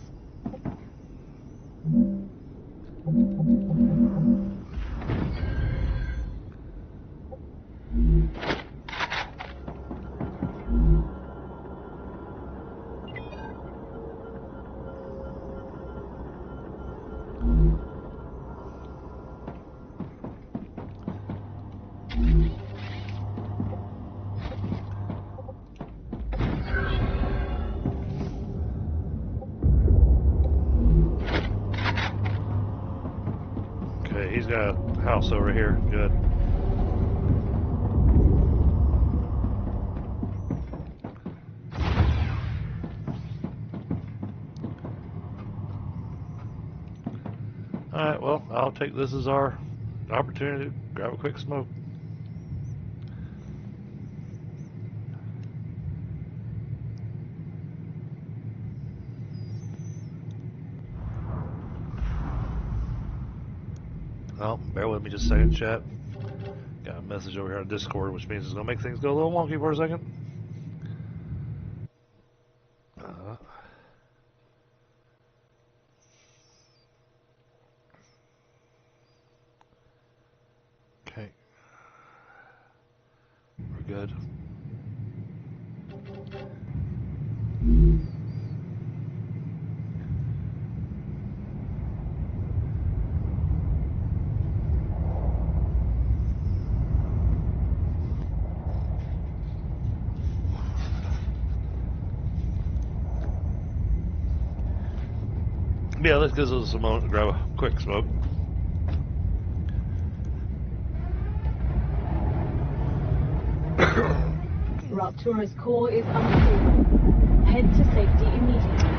Okay, he's got a house over here. Good. Alright, well, I'll take this as our opportunity to grab a quick smoke. Oh, bear with me just a second, chat. Got a message over here on Discord, which means it's going to make things go a little wonky for a second. Okay. We're good. Yeah, this gives us a moment to grab a quick smoke. Rupture's core is unstable. Head to safety immediately.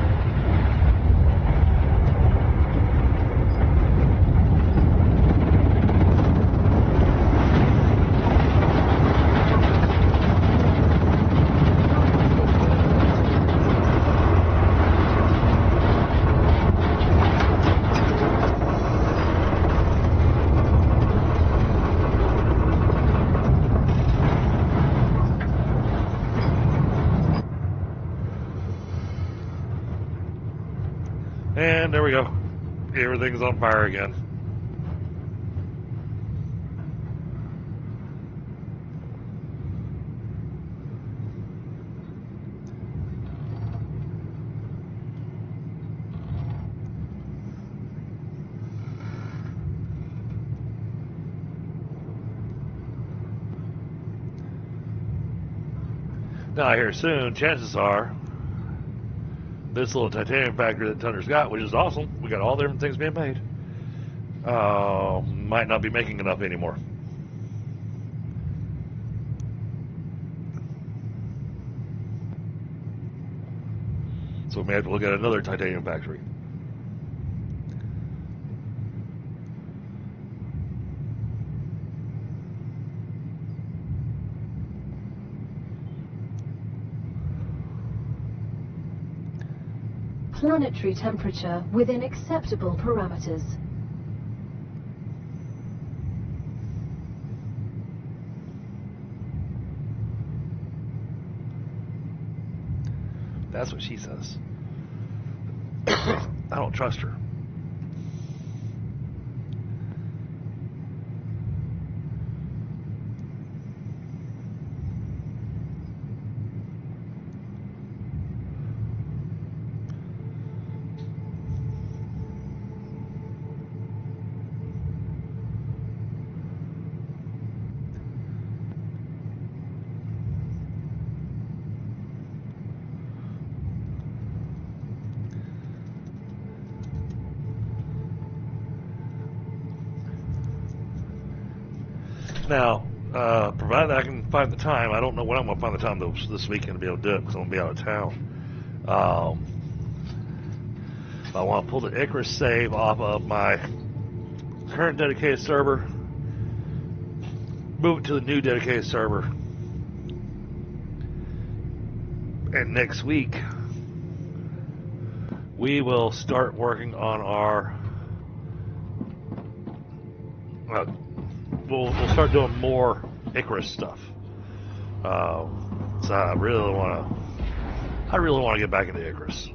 And there we go. Everything's on fire again. Now here soon, chances are, this little titanium factory that Tunder's got, which is awesome, we got all the different things being made, might not be making enough anymore. So we may have to look at another titanium factory. Planetary temperature within acceptable parameters. That's what she says. I don't trust her. Now, provided I can find the time, I don't know when I'm going to find the time this weekend to be able to do it because I'm going to be out of town. I want to pull the Icarus save off of my current dedicated server, move it to the new dedicated server, and next week we will start working on our we'll start doing more Icarus stuff. So I really want to get back into Icarus.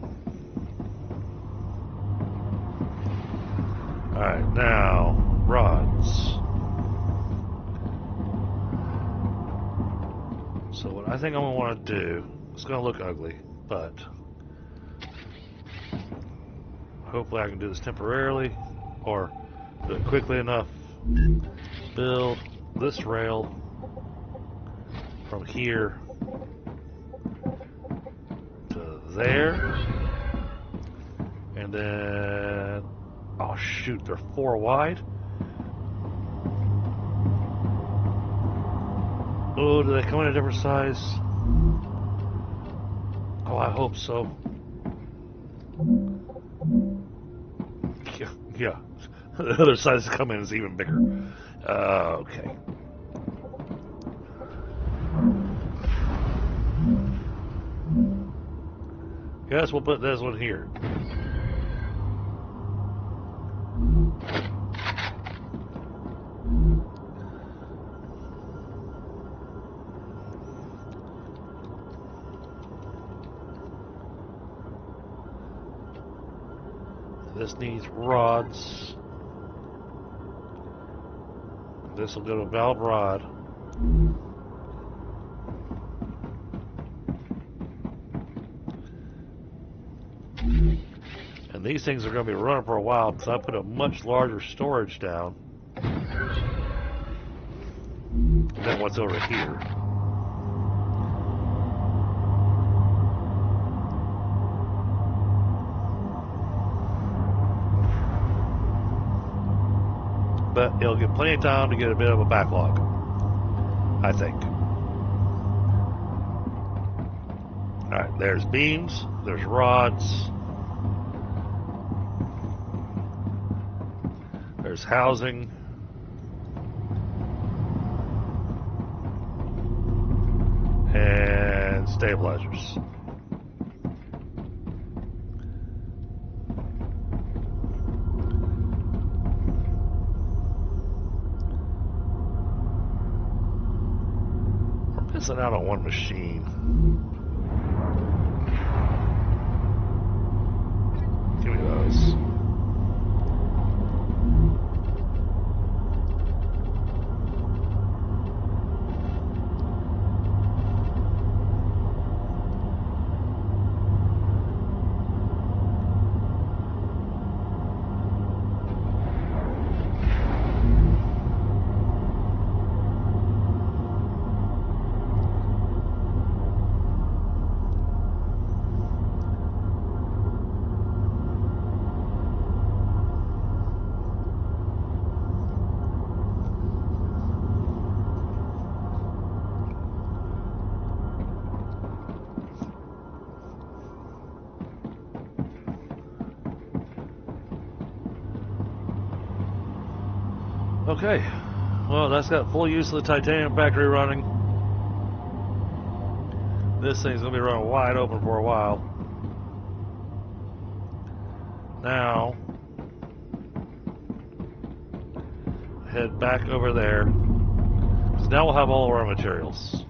All right, now rods. So what I think I'm gonna want to do, it's gonna look ugly, but hopefully I can do this temporarily or do it quickly enough. Build this rail from here to there, and then oh shoot, they're 4 wide. Oh, do they come in a different size? Oh, I hope so. Yeah. The other size come in is even bigger. Okay. Guess we'll put this one here. This needs rods. This will go to a valve rod. And these things are going to be running for a while because I put a much larger storage down than what's over here. But it'll get plenty of time to get a bit of a backlog, I think. Alright, there's beams, there's rods, there's housing, and stabilizers. Missing out on one machine. Give me those. Okay, well, that's got full use of the titanium factory running. This thing's going to be running wide open for a while. Now, head back over there, because now we'll have all of our materials.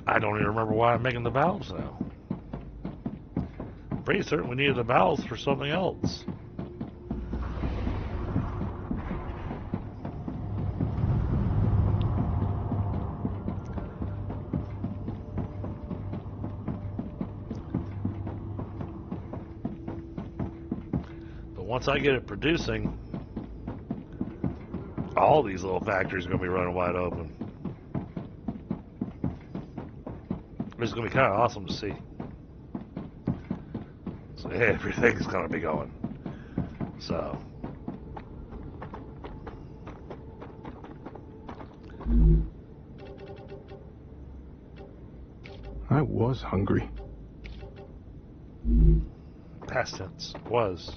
I don't even remember why I'm making the valves now. Pretty certain we needed the valves for something else. But once I get it producing, all these little factories are going to be running wide open. It's going to be kind of awesome to see. So everything's going to be going. So. I was hungry. Past tense. Was.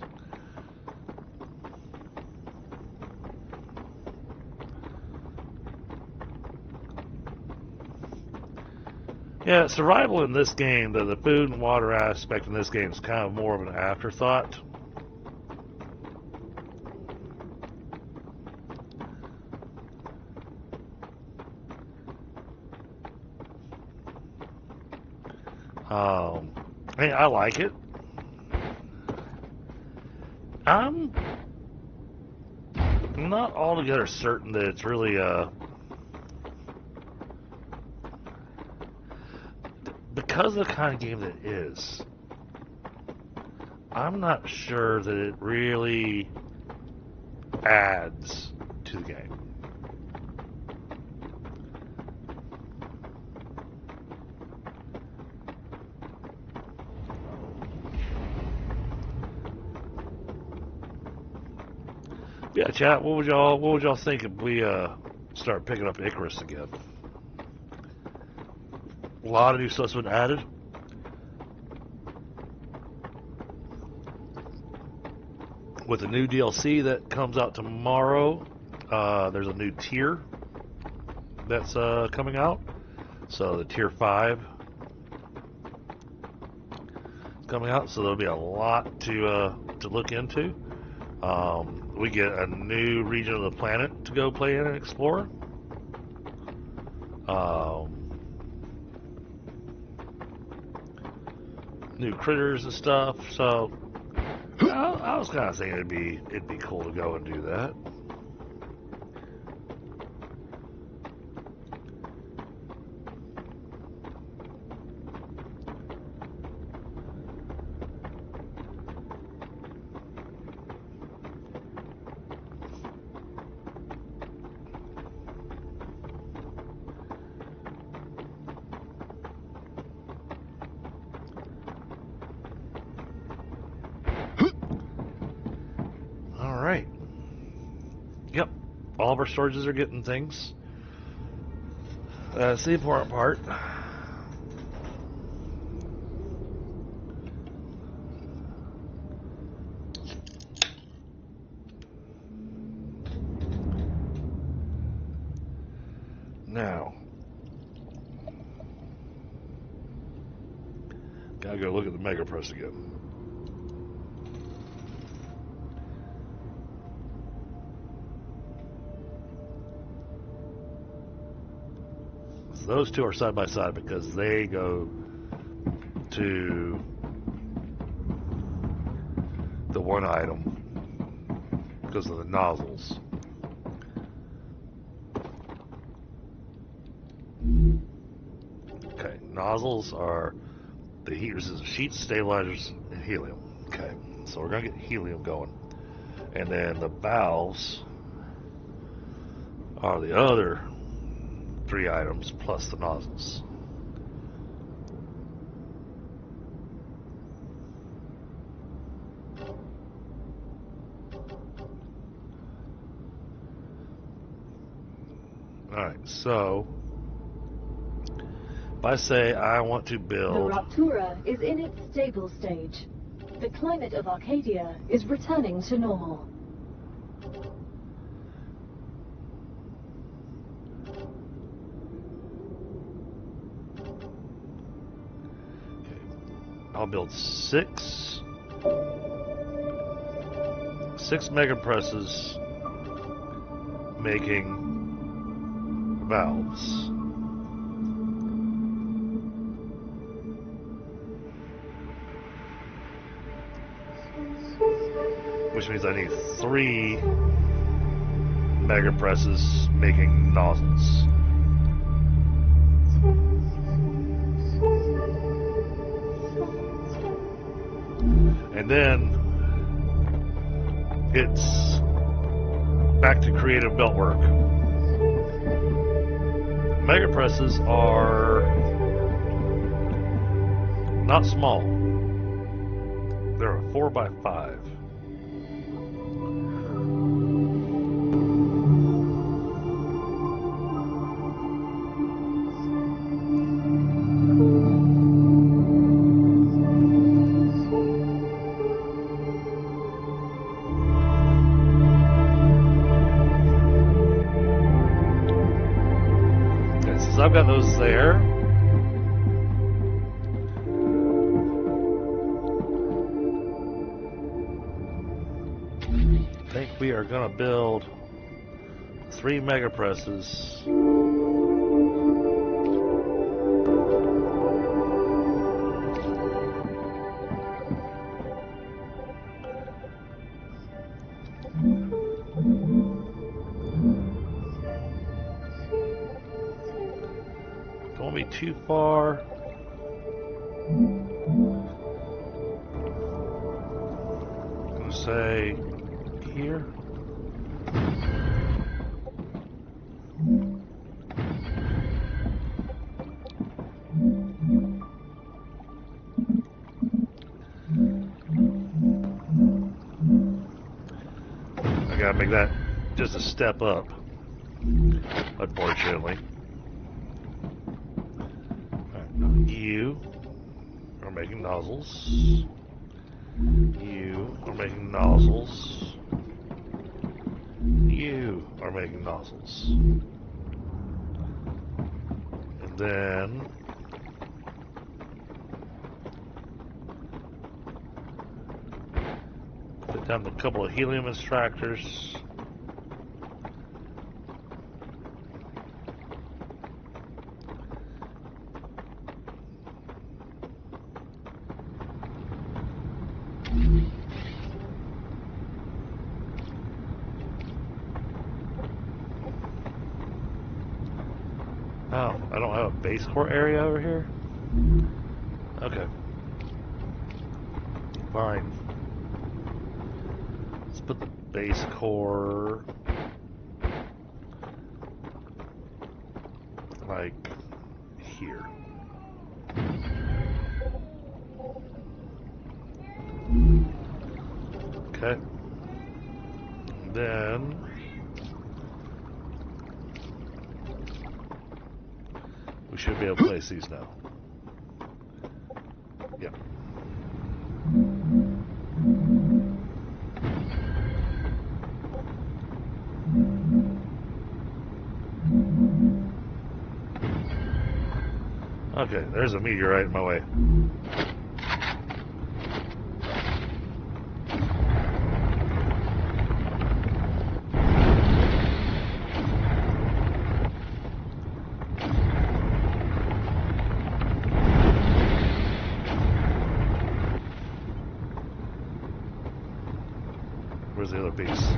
Yeah, survival in this game, the food and water aspect in this game is kind of more of an afterthought. Hey, I like it. I'm not altogether certain that it's really because of the kind of game that it is, I'm not sure that it really adds to the game. Yeah, chat, what would y'all think if we start picking up Icarus again? A lot of new stuff's been added. With the new DLC that comes out tomorrow, there's a new tier that's coming out. So the tier 5 is coming out, so there'll be a lot to look into. We get a new region of the planet to go play in and explore. New critters and stuff. So I was kind of thinking it'd be cool to go and do that. Yep, all of our storages are getting things. That's the important part. Now, gotta go look at the Mega Press again. Those two are side by side because they go to the one item because of the nozzles. Okay, nozzles are the heaters, sheets, stabilizers, and helium. Okay, so we're gonna get helium going, and then the valves are the other 3 items plus the nozzles. Alright, so if I say I want to The build... Raptura is in its stable stage. The climate of Arcadia is returning to normal. I'll build six mega presses making valves. Which means I need 3 mega presses making nozzles. And then it's back to creative beltwork. Mega presses are not small. They're a 4x5. I've got those there. I think we are going to build 3 mega presses. Don't be too far. I'm going to say here. I gotta make that just a step up, unfortunately. You are making nozzles. You are making nozzles. You are making nozzles. And then put down a couple of helium extractors. Oh, I don't have a base core area over here? Okay. Fine. Let's put the base core like here. Okay. And then we should be able to place these now. Yep. Okay, there's a meteorite in my way. Where's the other piece?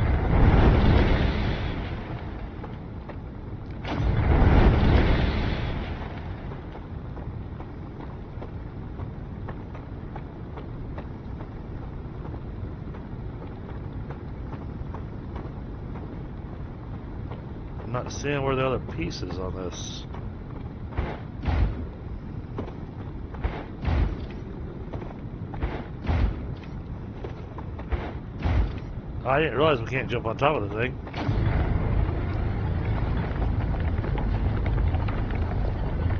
I'm not seeing where the other piece is on this. I didn't realize we can't jump on top of the thing.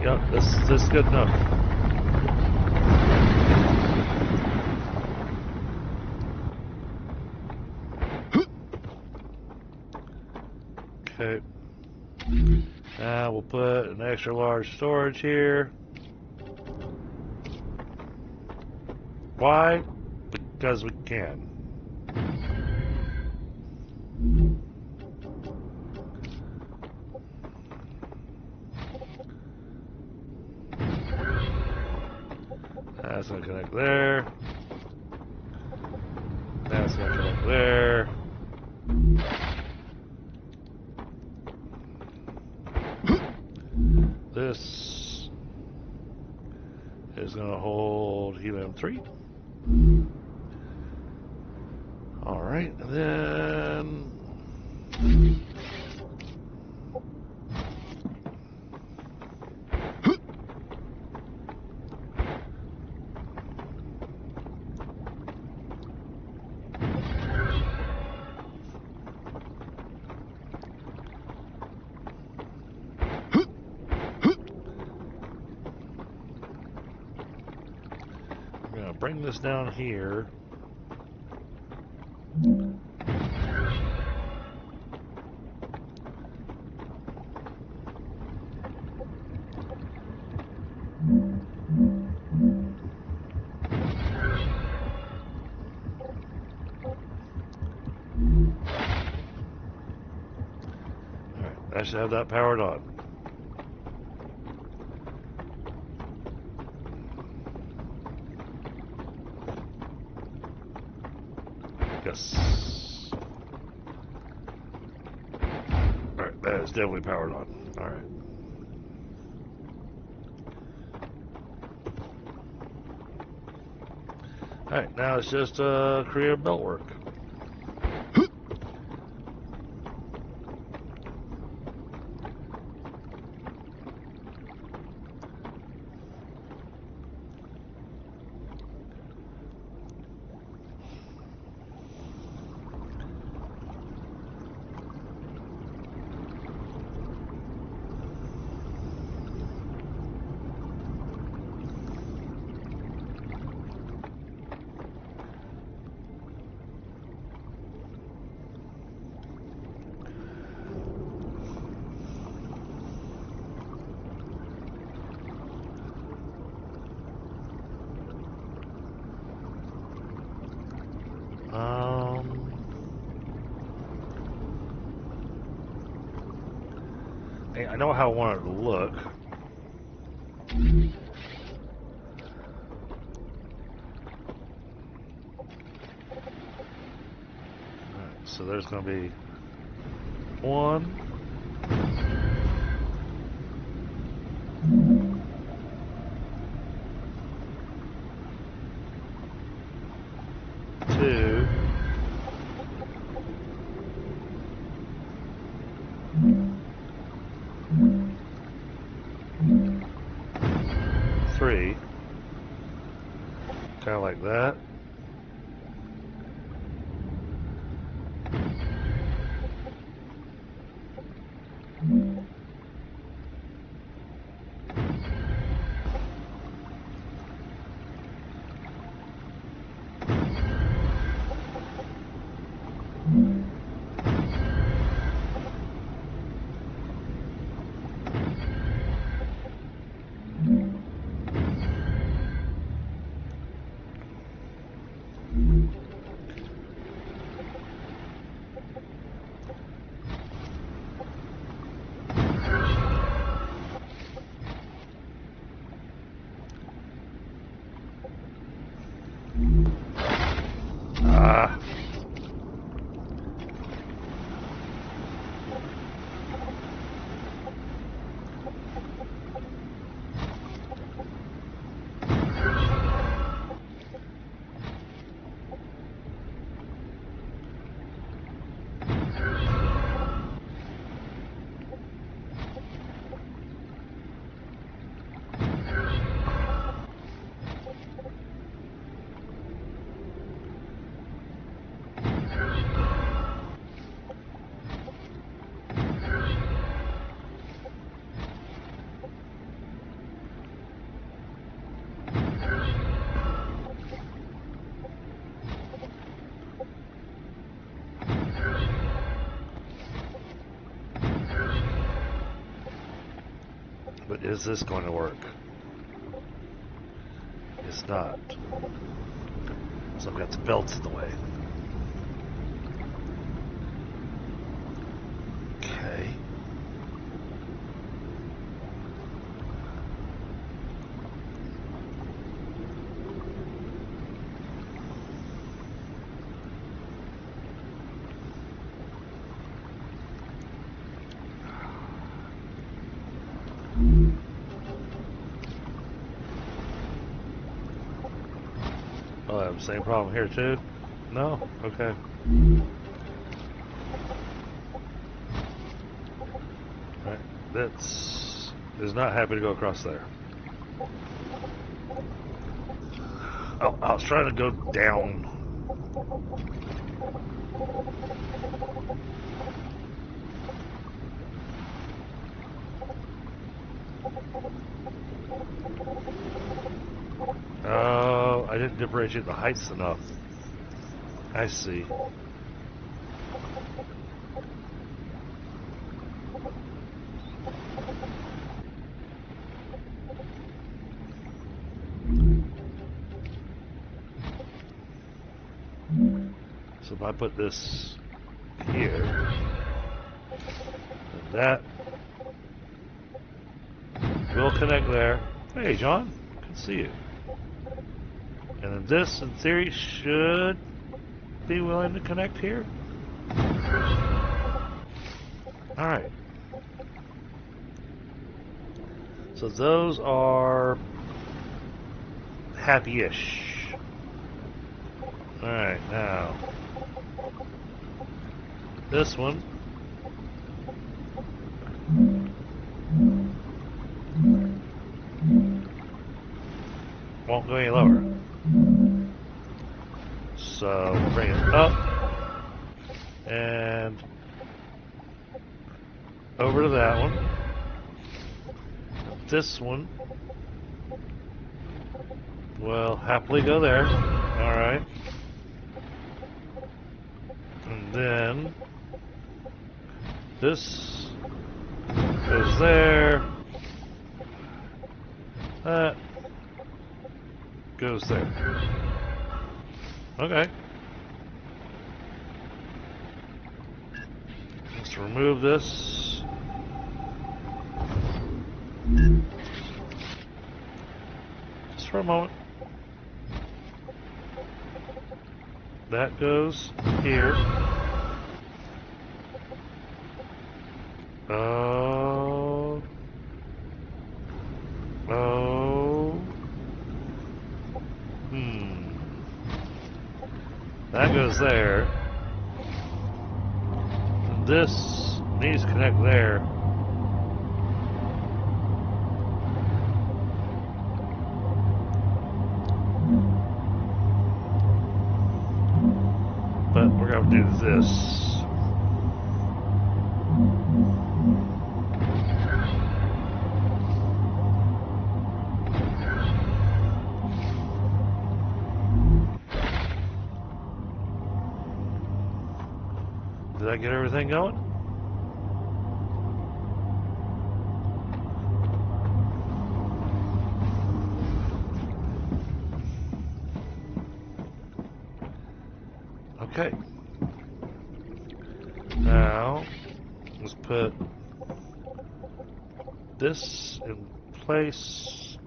Yep, this is good enough. Okay. Now we'll put an extra large storage here. Why? Because we can. That's going to connect there. That's going to connect there. This is going to hold helium 3. Alright, and then... I'm going to bring this down here. I should have that powered on. Yes. Alright, that is definitely powered on. Alright. Alright, now it's just create a belt work. I know how I want it to look. Alright, so there's going to be 1, 2, 3, kind of like that. But is this going to work? It's not. So I've got the belts in the way. Okay. Oh, I have the same problem here too? No? Okay. Alright, this is not happy to go across there. Oh, I was trying to go down. Oh, I didn't differentiate the heights enough. I see. So if I put this here, and that will connect there. Hey, John, good to see you. And then this, in theory, should be willing to connect here. Alright. So those are happy-ish. Alright, now this one won't go any lower. So we'll bring it up and over to that one. This one will happily go there. Alright. And then this goes there. That goes there. Okay. Let's remove this. Just for a moment. That goes here. Oh. That goes there. And this needs to connect there. But we're going to do this. Did I get everything going? Okay. Now, let's put this in place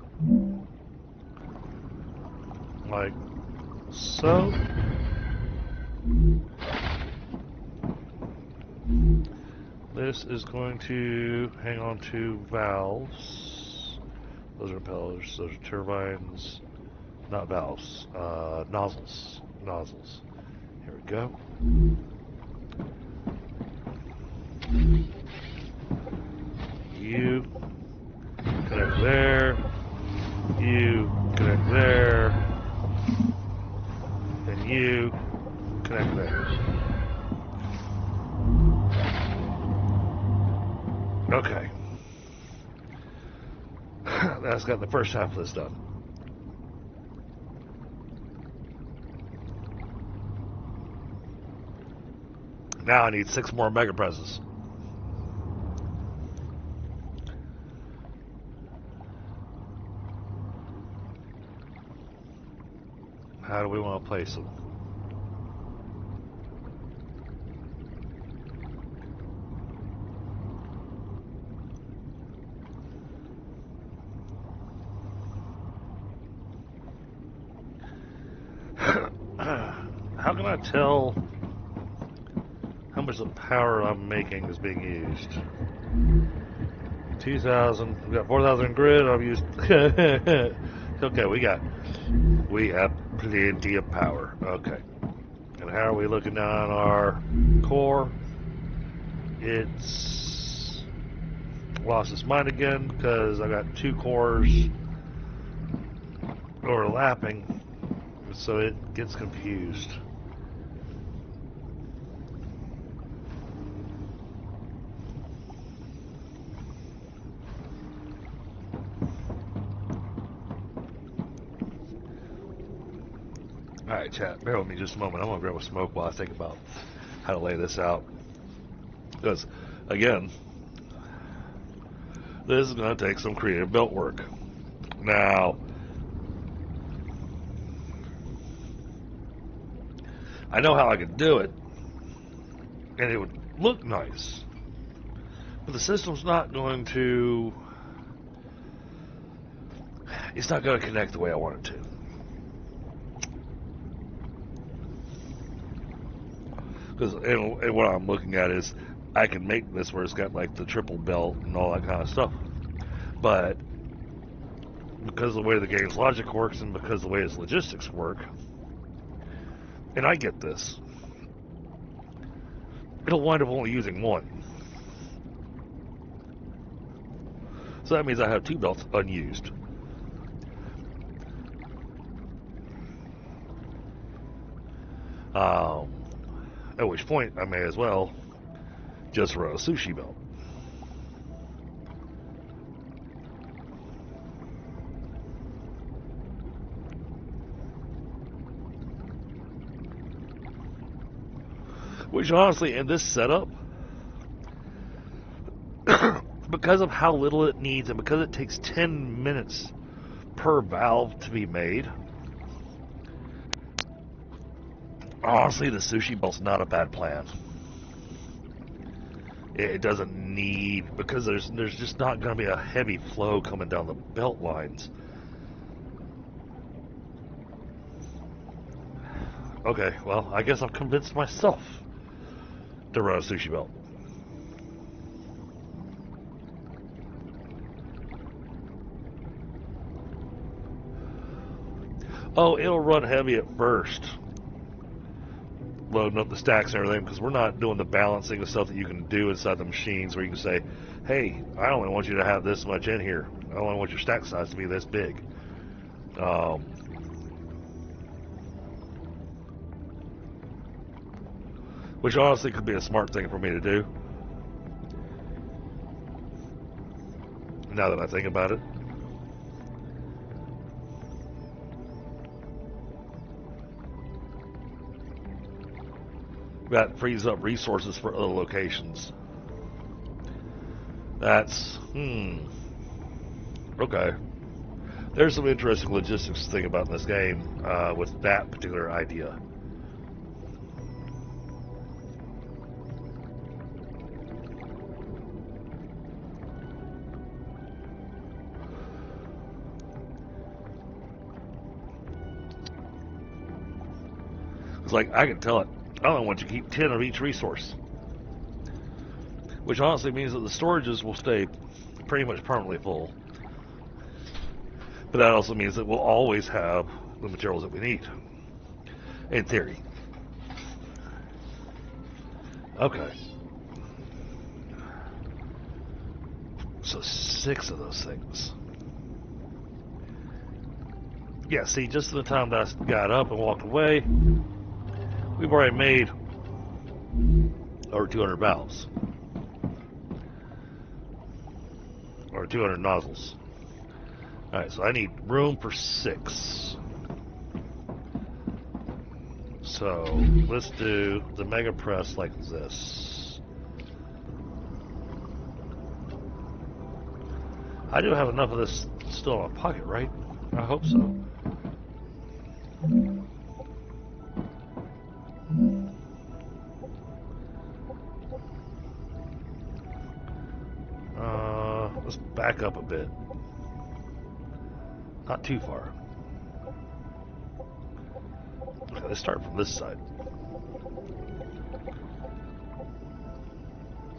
like so. This is going to hang on to valves. Those are impellers, those are turbines, not valves, nozzles. Nozzles. Here we go. You connect there. You connect there. And you connect there. Okay. That's got the first half of this done. Now I need 6 more mega presses. how do we want to place them? How can I tell how much of the power I'm making is being used? 2,000. We got 4,000 grid. I've used. Okay, we have plenty of power. Okay. And how are we looking on our core? It's lost its mind again because I got 2 cores overlapping, so it gets confused. Alright, chat, bear with me just a moment. I'm going to grab a smoke while I think about how to lay this out. Because, again, this is going to take some creative built work. Now, I know how I could do it, and it would look nice. But the system's not going to... It's not going to connect the way I want it to. Because, and what I'm looking at is, I can make this where it's got like the triple belt and all that kind of stuff. But, because of the way the game's logic works and because of the way its logistics work, and I get this, it'll wind up only using 1. So that means I have 2 belts unused. At which point I may as well just run a sushi belt. Which honestly, in this setup, because of how little it needs and because it takes 10 minutes per valve to be made, honestly, the sushi belt's not a bad plan. It doesn't need, because there's just not going to be a heavy flow coming down the belt lines. Okay, well, I guess I've convinced myself to run a sushi belt. Oh, it'll run heavy at first, loading up the stacks and everything, because we're not doing the balancing of stuff that you can do inside the machines where you can say, hey, I only want you to have this much in here. I only want your stack size to be this big. Which honestly could be a smart thing for me to do, now that I think about it. That frees up resources for other locations. That's, okay. There's some interesting logistics to think about in this game with that particular idea. It's like, I can tell it, I only want you to keep 10 of each resource. Which honestly means that the storages will stay pretty much permanently full. But that also means that we'll always have the materials that we need. In theory. Okay. So 6 of those things. Yeah, see, just in the time that I got up and walked away, we've already made over 200 valves. Or 200 nozzles. Alright, so I need room for 6. So, let's do the mega press like this. I do have enough of this still in my pocket, right? I hope so. back up a bit. Not too far. Okay, let's start from this side.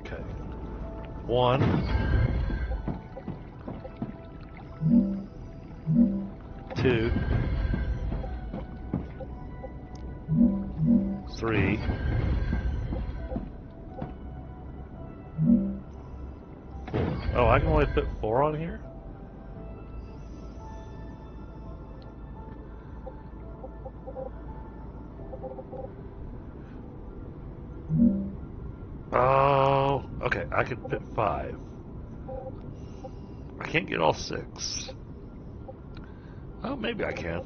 Okay. 1, 2, 3, 4. Oh, I can only put 4 on here? Oh, okay, I can fit 5. I can't get all 6. Oh, maybe I can.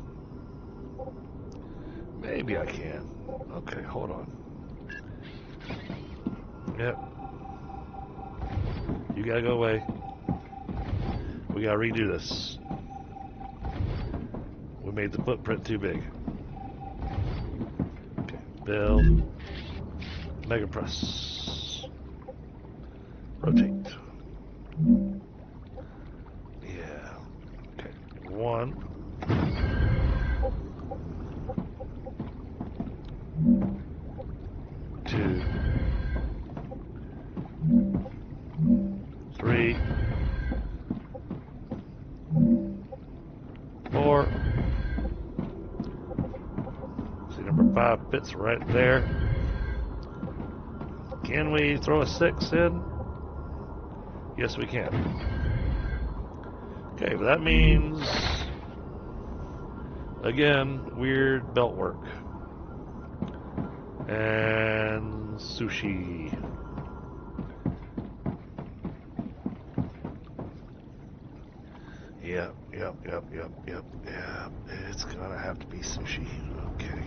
Maybe I can. Okay, hold on. Yep. You gotta go away. We gotta redo this. We made the footprint too big. Okay, build. Mega press. Rotate. Yeah. Okay. 1. 2. 3. 4. See, number 5 fits right there. Can we throw a 6 in? Yes, we can. Okay, that means, again, weird belt work. And sushi. Yep. Yeah, it's gonna have to be sushi. Okay.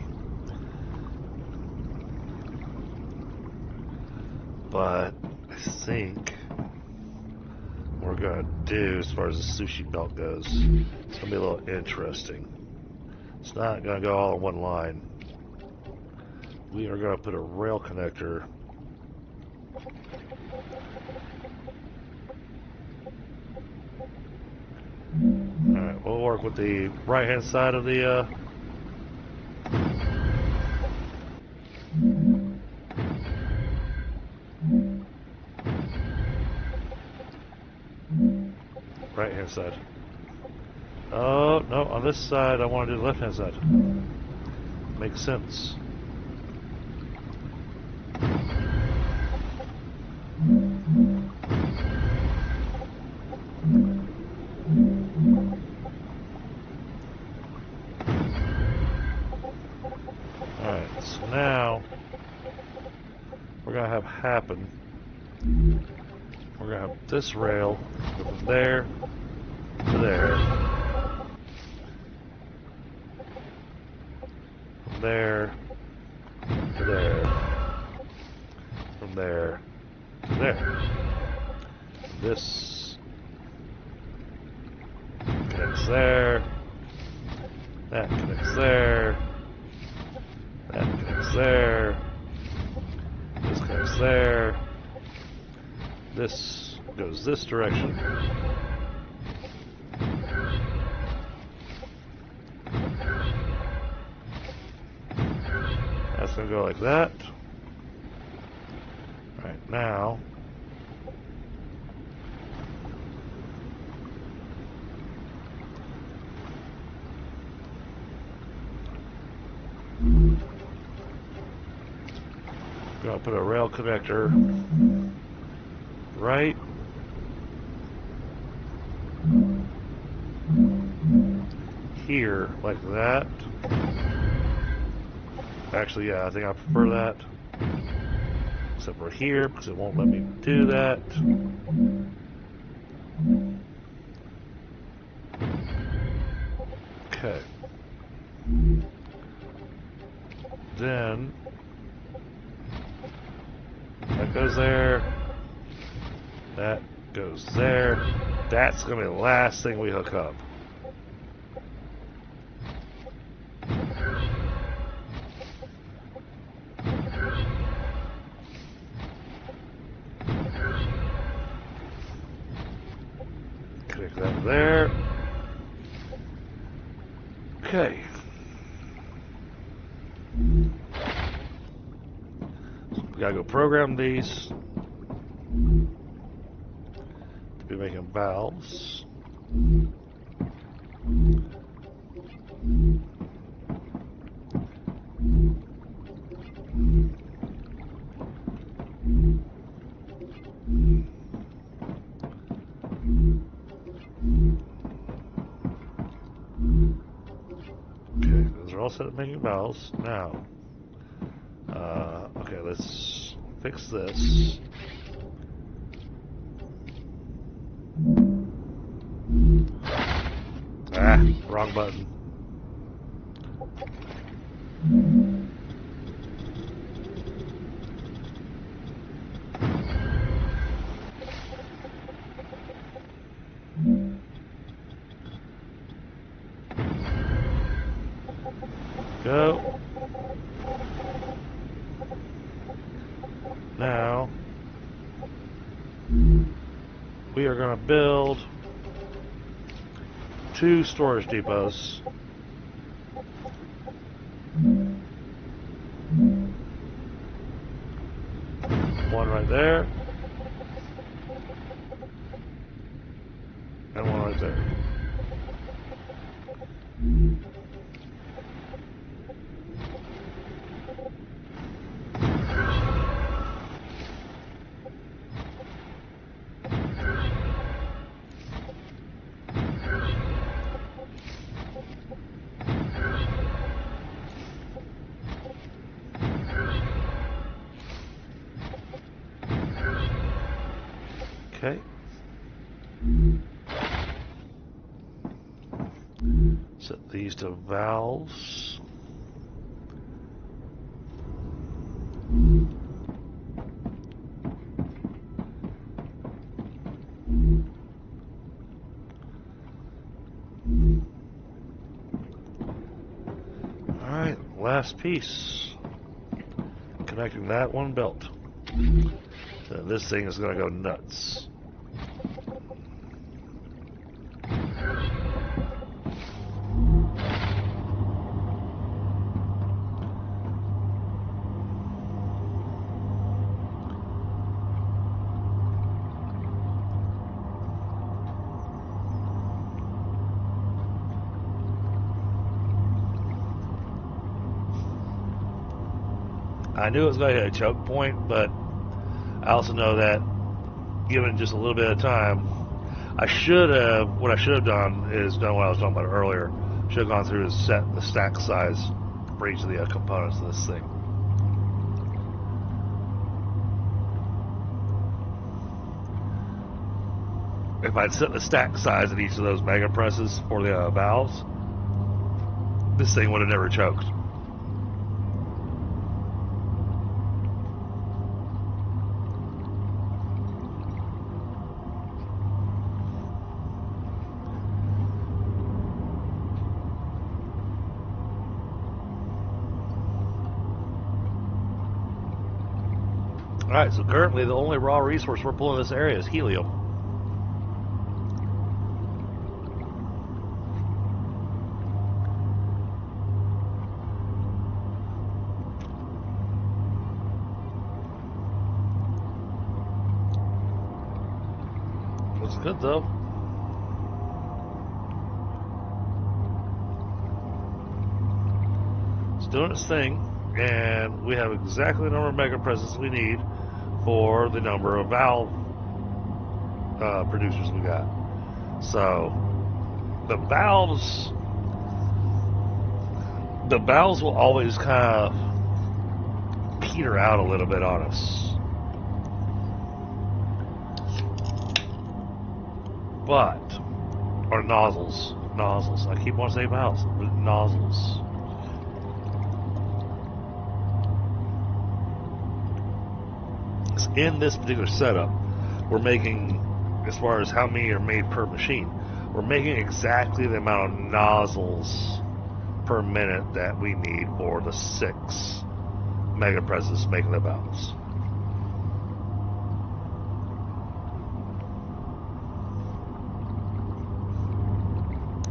But I think what we're gonna do as far as the sushi belt goes, it's gonna be a little interesting. It's not gonna go all in one line. We are gonna put a rail connector Alright, we'll work with the right hand side of the right hand side. Oh, no, on this side I want to do the left hand side. Makes sense. Alright, so now we're going to have happen. We're going to have this rail go from there to there. From there to there. From there to there. This connects there. That connects there. That connects there. This connects there. This goes this direction. That's going to go like that. Alright, now going to put a rail connector right here, like that. Actually, yeah, I think I prefer that. Except for here, because it won't let me do that. Okay. Then that goes there. That goes there. That's going to be the last thing we hook up. that there. Okay. We gotta go program these to be making valves. Okay, those are all set up making valves. Now, okay, let's fix this. Ah, wrong button. Go. Now, we are going to build 2 storage depots. One right there. And one right there. Okay. Set these to valves. Alright, last piece. Connecting that one belt. So this thing is going to go nuts. I knew it was going to hit a choke point, but I also know that given just a little bit of time, what I should have done is done what I was talking about earlier. Should have gone through and set the stack size for each of the components of this thing. If I'd set the stack size at each of those mega presses for the valves, this thing would have never choked. Alright, so currently the only raw resource we're pulling in this area is helium. Looks good though. It's doing its thing, and we have exactly the number of mega presses we need for the number of valve producers we got. So the valves will always kind of peter out a little bit on us, but or nozzles. I keep wanting to say valves, but nozzles. In this particular setup, we're making, as far as how many are made per machine, we're making exactly the amount of nozzles per minute that we need for the 6 mega presses making the valves.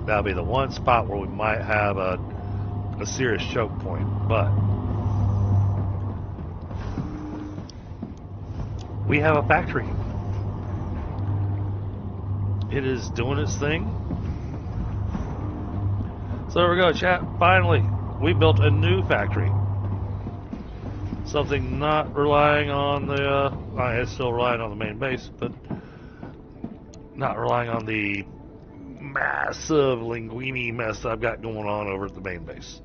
That'll be the one spot where we might have a serious choke point, but we have a factory. It is doing its thing. So there we go, chat. Finally, we built a new factory. Something not relying on the, it's still relying on the main base, but not relying on the massive linguini mess that I've got going on over at the main base.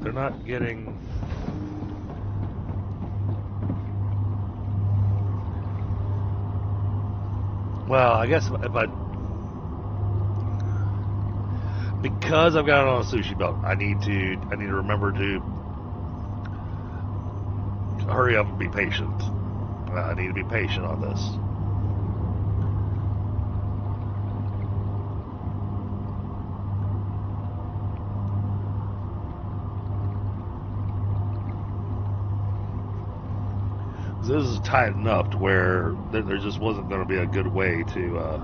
They're not getting... Well, I guess if I... Because I've got it on a sushi belt, I need to remember to hurry up and be patient. I need to be patient on this. This is tight enough to where there just wasn't going to be a good way to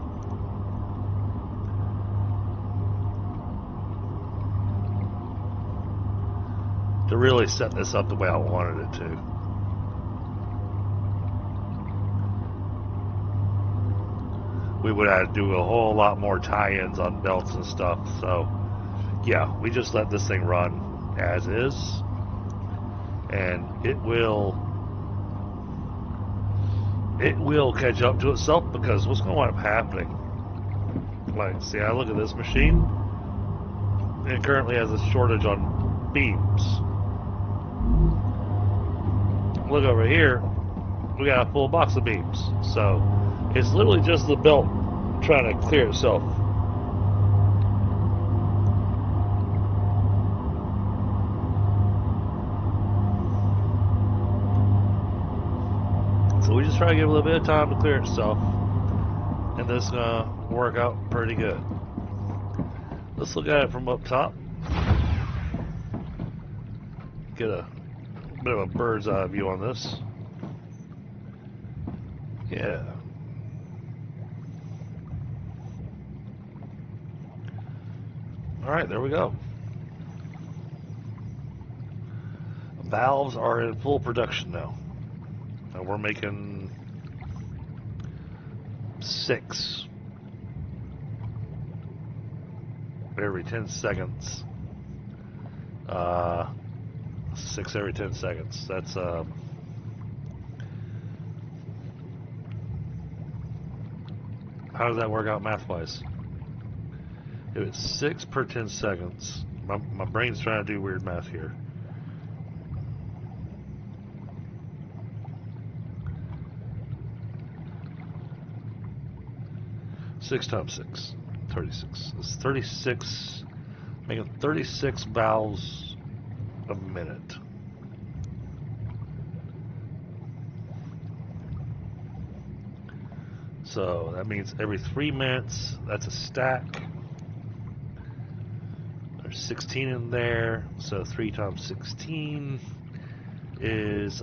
really set this up the way I wanted it to. We would have to do a whole lot more tie-ins on belts and stuff. So yeah, we just let this thing run as is, and it will catch up to itself, because what's going to wind up happening, like, see, I look at this machine, it currently has a shortage on beams. Look over here, we got a full box of beams. So it's literally just the belt trying to clear itself. So we just try to give it a little bit of time to clear itself, and this is going to work out pretty good. Let's look at it from up top. Get a bit of a bird's eye view on this. Yeah. Alright, there we go. Valves are in full production now. And we're making 6 every 10 seconds. 6 every 10 seconds. That's how does that work out math-wise? If it's 6 per 10 seconds, my brain's trying to do weird math here. Six times 6, 36. It's 36, making 36 valves a minute. So that means every 3 minutes, that's a stack. There's 16 in there, so 3 times 16 is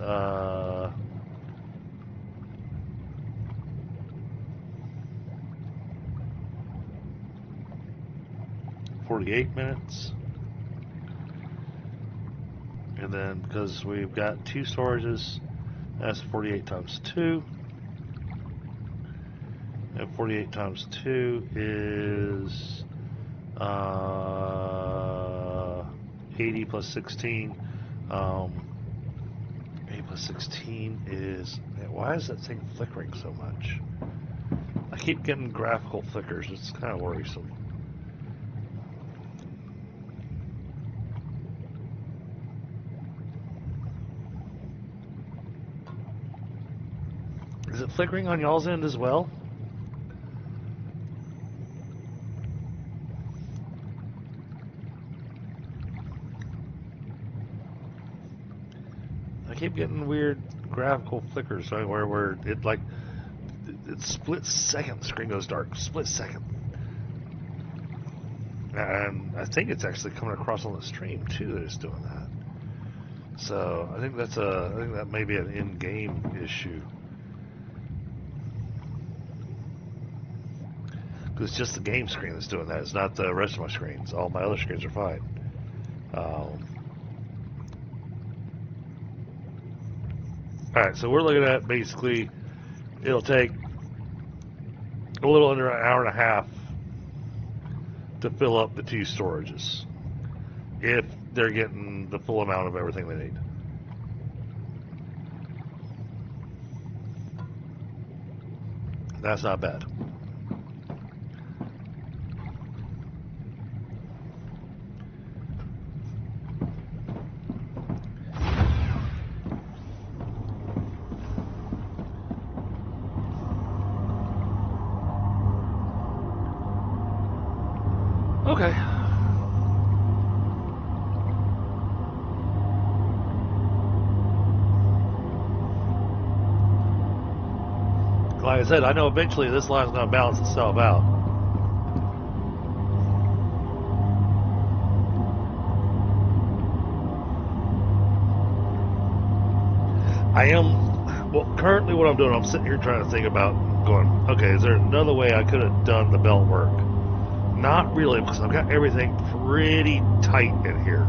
48 minutes. And then because we've got 2 storages, that's 48 times 2. And 48 times 2 is 80 plus 16. 80 plus 16 is... Why is that thing flickering so much? I keep getting graphical flickers. It's kind of worrisome. Is it flickering on y'all's end as well? I keep getting weird graphical flickers where it's split second, the screen goes dark, split second. And I think it's actually coming across on the stream too that it's doing that. So I think that may be an in-game issue. Because it's just the game screen that's doing that. It's not the rest of my screens. All my other screens are fine. Alright, so we're looking at basically, it'll take a little under an hour and a half to fill up the 2 storages. If they're getting the full amount of everything they need. That's not bad. Okay. Like I said, I know eventually this line's going to balance itself out. Currently what I'm doing, I'm sitting here trying to think about going, okay, is there another way I could have done the belt work? Not really, because I've got everything pretty tight in here.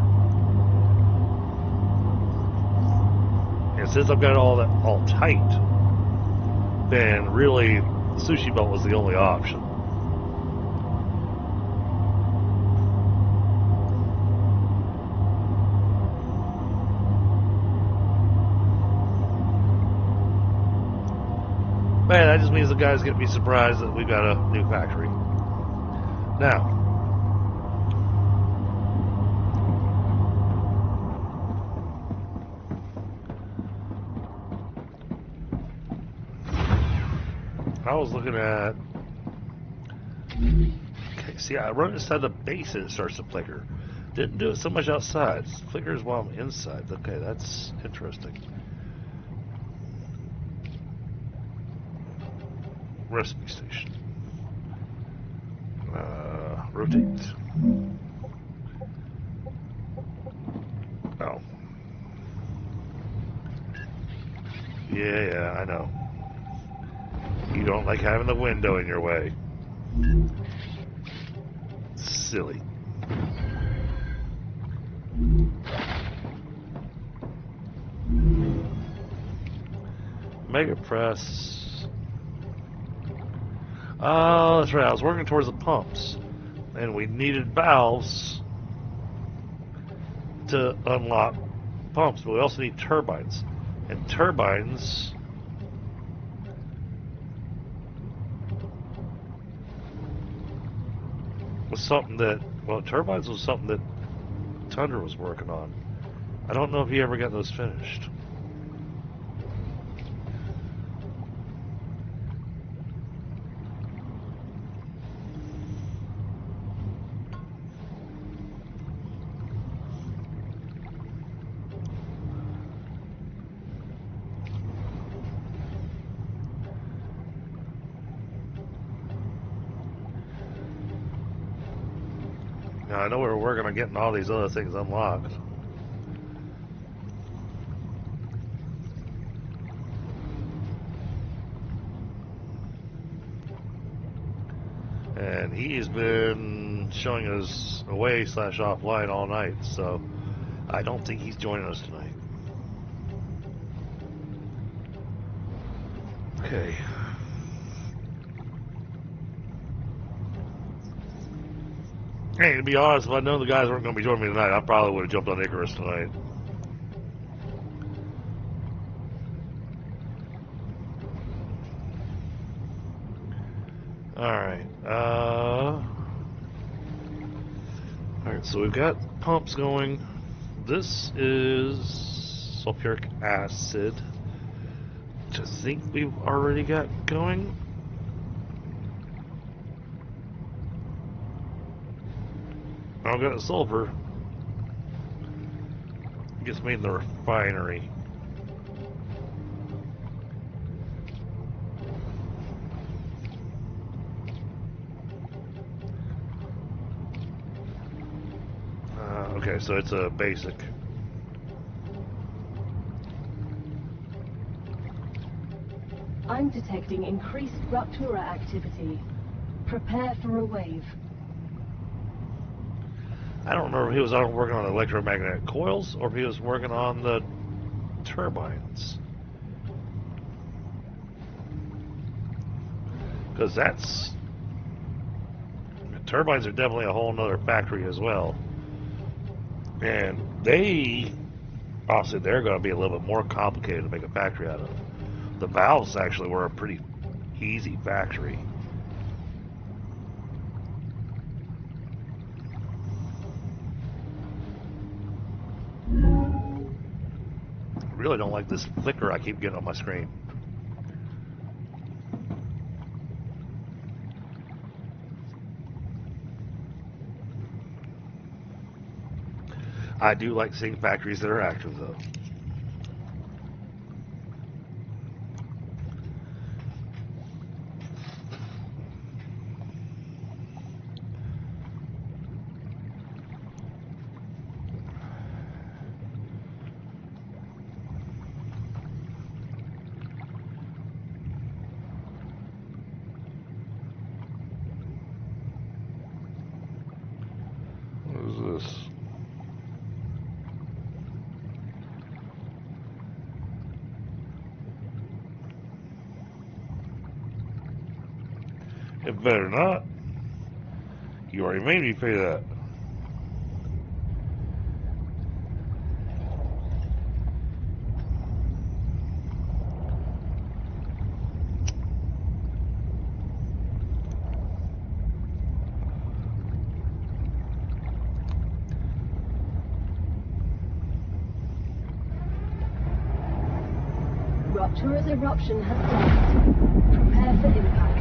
And since I've got all that all tight, then really the sushi belt was the only option. Man, that just means the guys get to be surprised that we've got a new factory. Now, I was looking at... Okay, see, I run inside the base and it starts to flicker. Didn't do it so much outside. It flickers while I'm inside. Okay, that's interesting. Recipe station. Rotate. Oh. Yeah, I know. You don't like having the window in your way. Silly. Mega press. Oh, that's right. I was working towards the pumps. And we needed valves to unlock pumps. But we also need turbines. And turbines... was something that... Well, turbines was something that Tundra was working on. I don't know if he ever got those finished. Now, I know we were working on getting all these other things unlocked. And he's been showing us away / offline all night, so I don't think he's joining us tonight. Okay. Hey, to be honest, if I'd known the guys weren't going to be joining me tonight, I probably would have jumped on Icarus tonight. Alright, alright, so we've got pumps going. This is sulfuric acid, which I think we've already got going. I've got sulfur. Gets made in the refinery. Okay, so it's a basic. I'm detecting increased rupture activity. Prepare for a wave. I don't remember if he was working on electromagnetic coils or if he was working on the turbines. Because turbines are definitely a whole nother factory as well. And obviously they're going to be a little bit more complicated to make a factory out of. The valves actually were a pretty easy factory. I really don't like this flicker I keep getting on my screen. I do like seeing factories that are active, though. What is this? It better not. You already made me pay that. Rupture's eruption has started. Prepare for impact.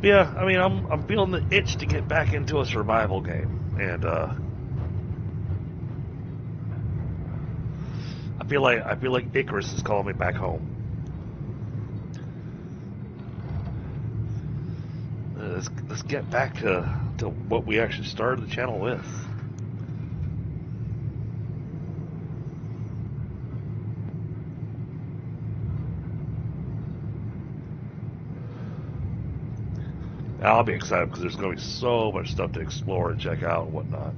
Yeah, I mean, I'm feeling the itch to get back into a survival game, and I feel like Icarus is calling me back home. Let's get back to what we actually started the channel with. I'll be excited because there's going to be so much stuff to explore and check out and whatnot.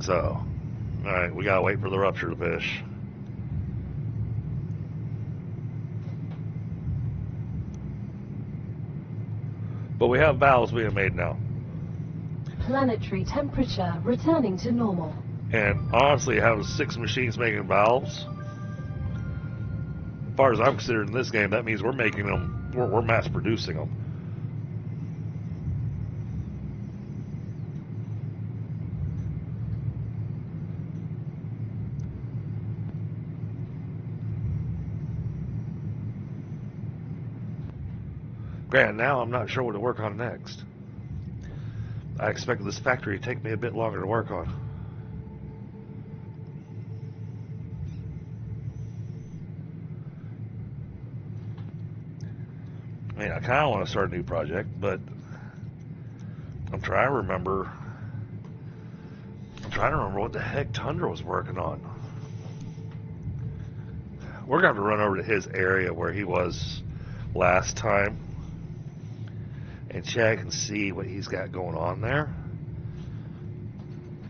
So, alright, we gotta wait for the rupture to finish. But we have valves being made now. Planetary temperature returning to normal. And honestly, having 6 machines making valves, as far as I'm considered in this game, that means we're making them, we're mass producing them. Granted, now I'm not sure what to work on next. I expected this factory to take me a bit longer to work on. I mean, I kind of want to start a new project, but I'm trying to remember what the heck Tundra was working on. We're going to have to run over to his area where he was last time and check and see what he's got going on there.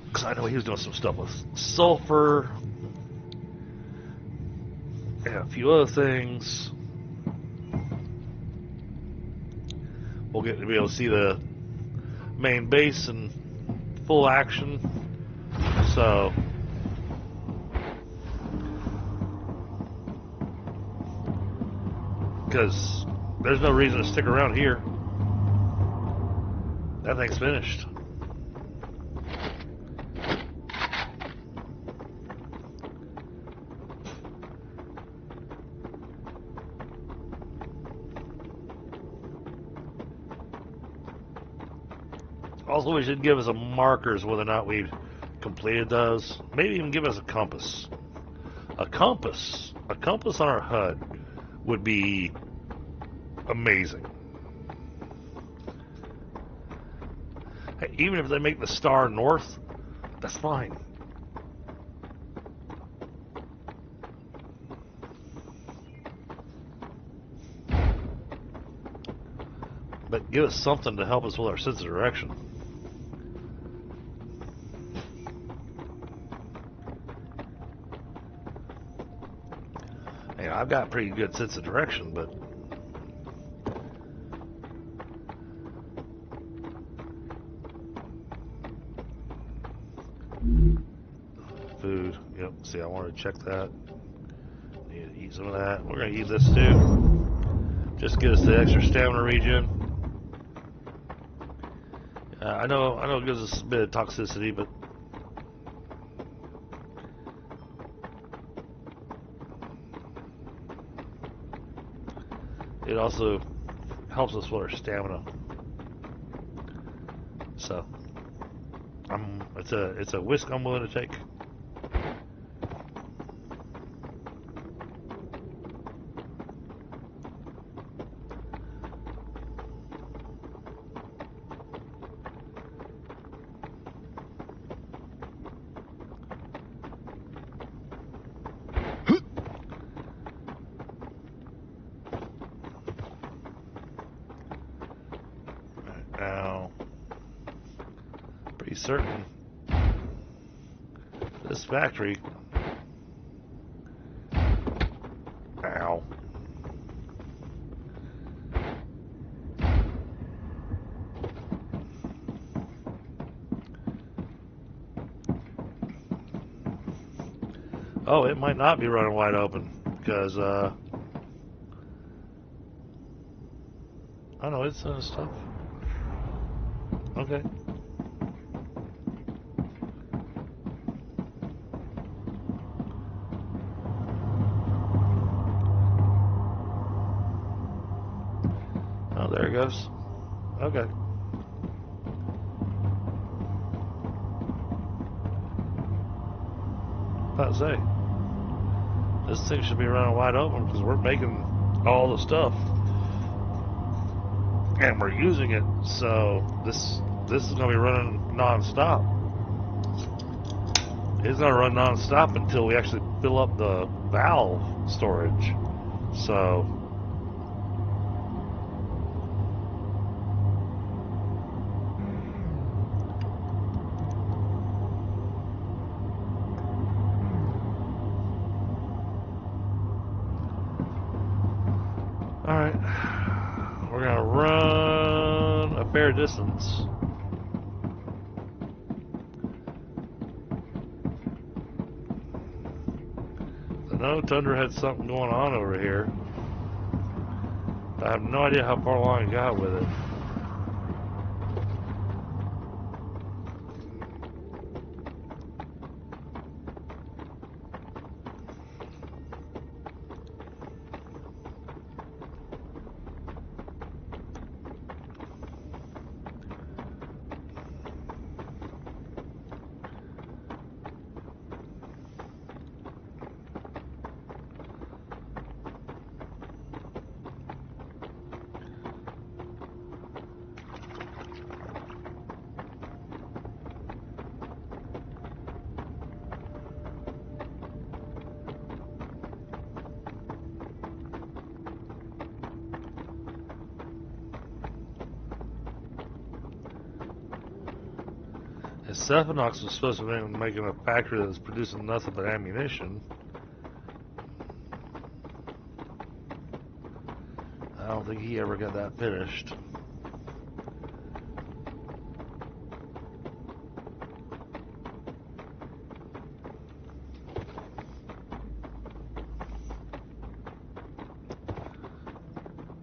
Because I know he was doing some stuff with sulfur and a few other things. We'll get to be able to see the main base in full action. So, because there's no reason to stick around here. That thing's finished. Also, we should give us some markers whether or not we've completed those. Maybe even give us a compass. A compass on our HUD would be amazing. Hey, even if they make the star north, that's fine. But give us something to help us with our sense of direction. Hey, I've got a pretty good sense of direction, but food. Yep. See, I wanted to check that. Need to eat some of that. We're gonna eat this too. Just get us the extra stamina regen. I know it gives us a bit of toxicity, but it also helps us with our stamina. So, it's a risk I'm willing to take. Now, pretty certain this factory. Ow. Oh, it might not be running wide open because I know it's stuff. Okay. Oh, there it goes. Okay. About to say, this thing should be running wide open because we're making all the stuff and we're using it. So this is going to be running non-stop. It's going to run non-stop until we actually fill up the valve storage. So alright, we're going to run a fair distance. I know Tundra had something going on over here. I have no idea how far along it got with it. If Cephanox was supposed to be making a factory that's producing nothing but ammunition, I don't think he ever got that finished.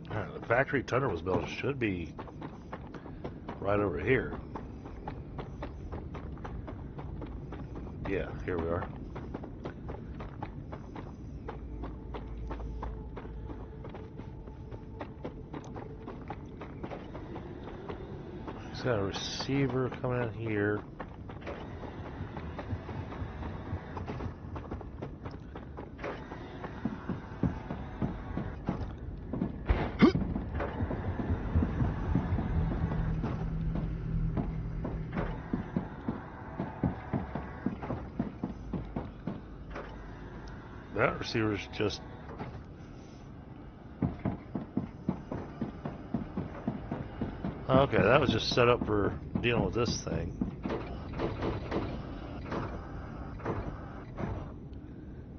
Alright, the factory Tundra was built should be right over here. Yeah, here we are. He's got a receiver coming in here. That receiver's just... Okay, that was just set up for dealing with this thing.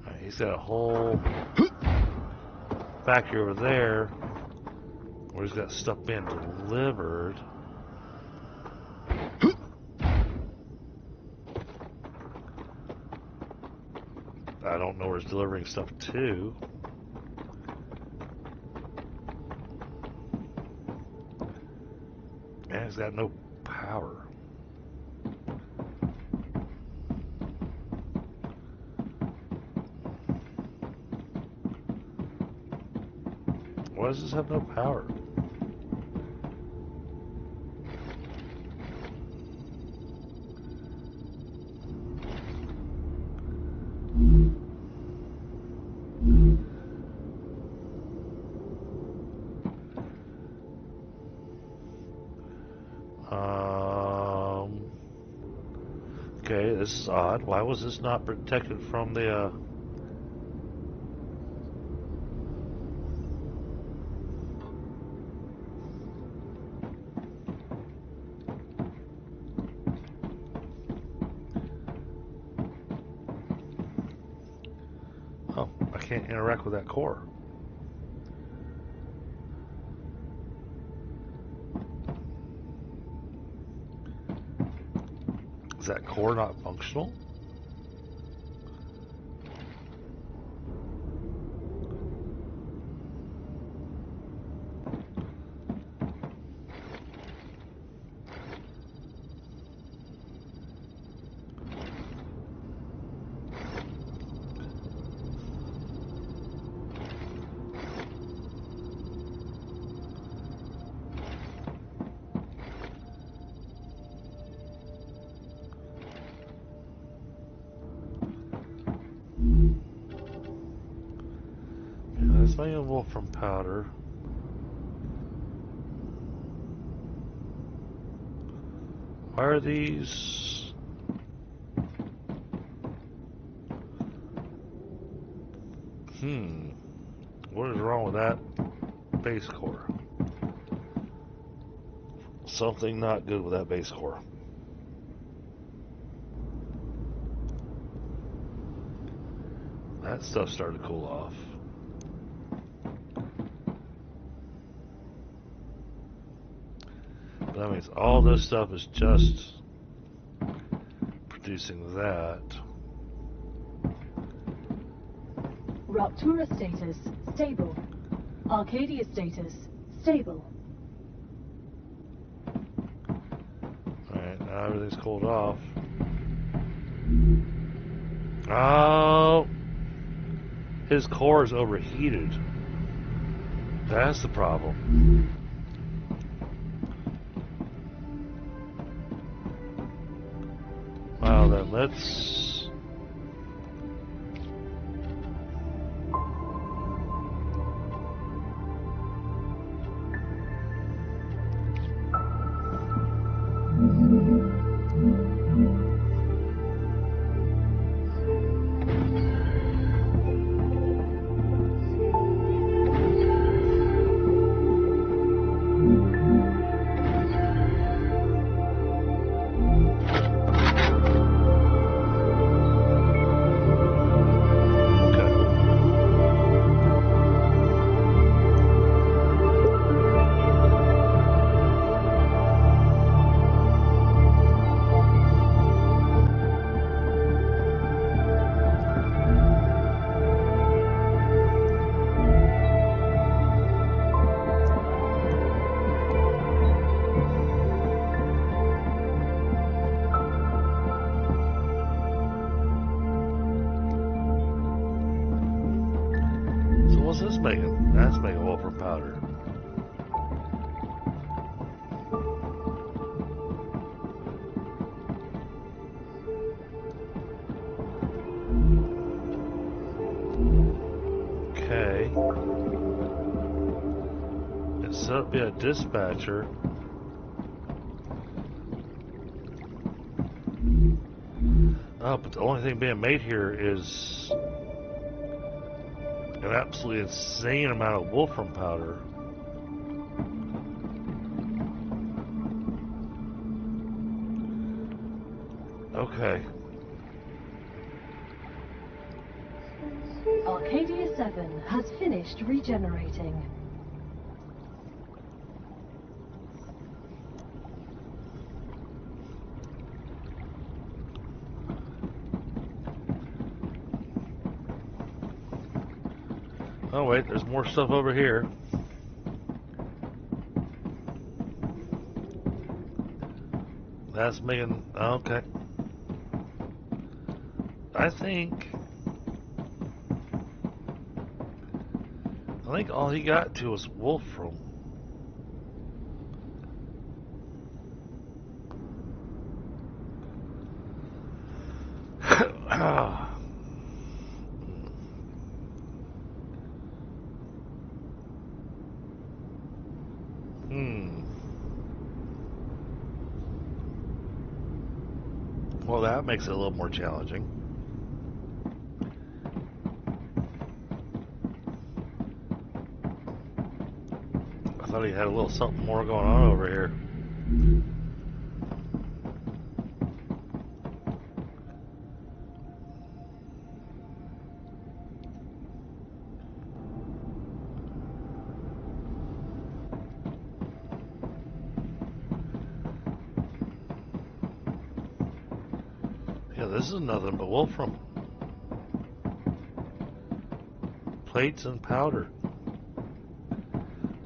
Alright, he's got a whole factory over there where he's got stuff being delivered. I don't know where he's delivering stuff to. And he's got no power. Why does this have no power? Okay, this is odd. Why was this not protected from the, Oh, I can't interact with that core. Is that core not functional? It's available from powder. Why are these? What is wrong with that base core? Something not good with that base core. That stuff started to cool off. That means all this stuff is just producing that. Ruptura status, stable. Arcadia status, stable. Alright, now everything's cooled off. Oh! His core is overheated. That's the problem. Well, then let's... make a wolfram powder. Okay. It's set up to be a dispatcher. Oh, but the only thing being made here is an absolutely insane amount of wolfram powder. Okay. Arcadia 7 has finished regenerating. Oh wait, there's more stuff over here. That's making... okay. I think all he got to was wolfram. Well, that makes it a little more challenging. I thought he had a little something more going on over here. Yeah, this is nothing but wolfram. Plates and powder.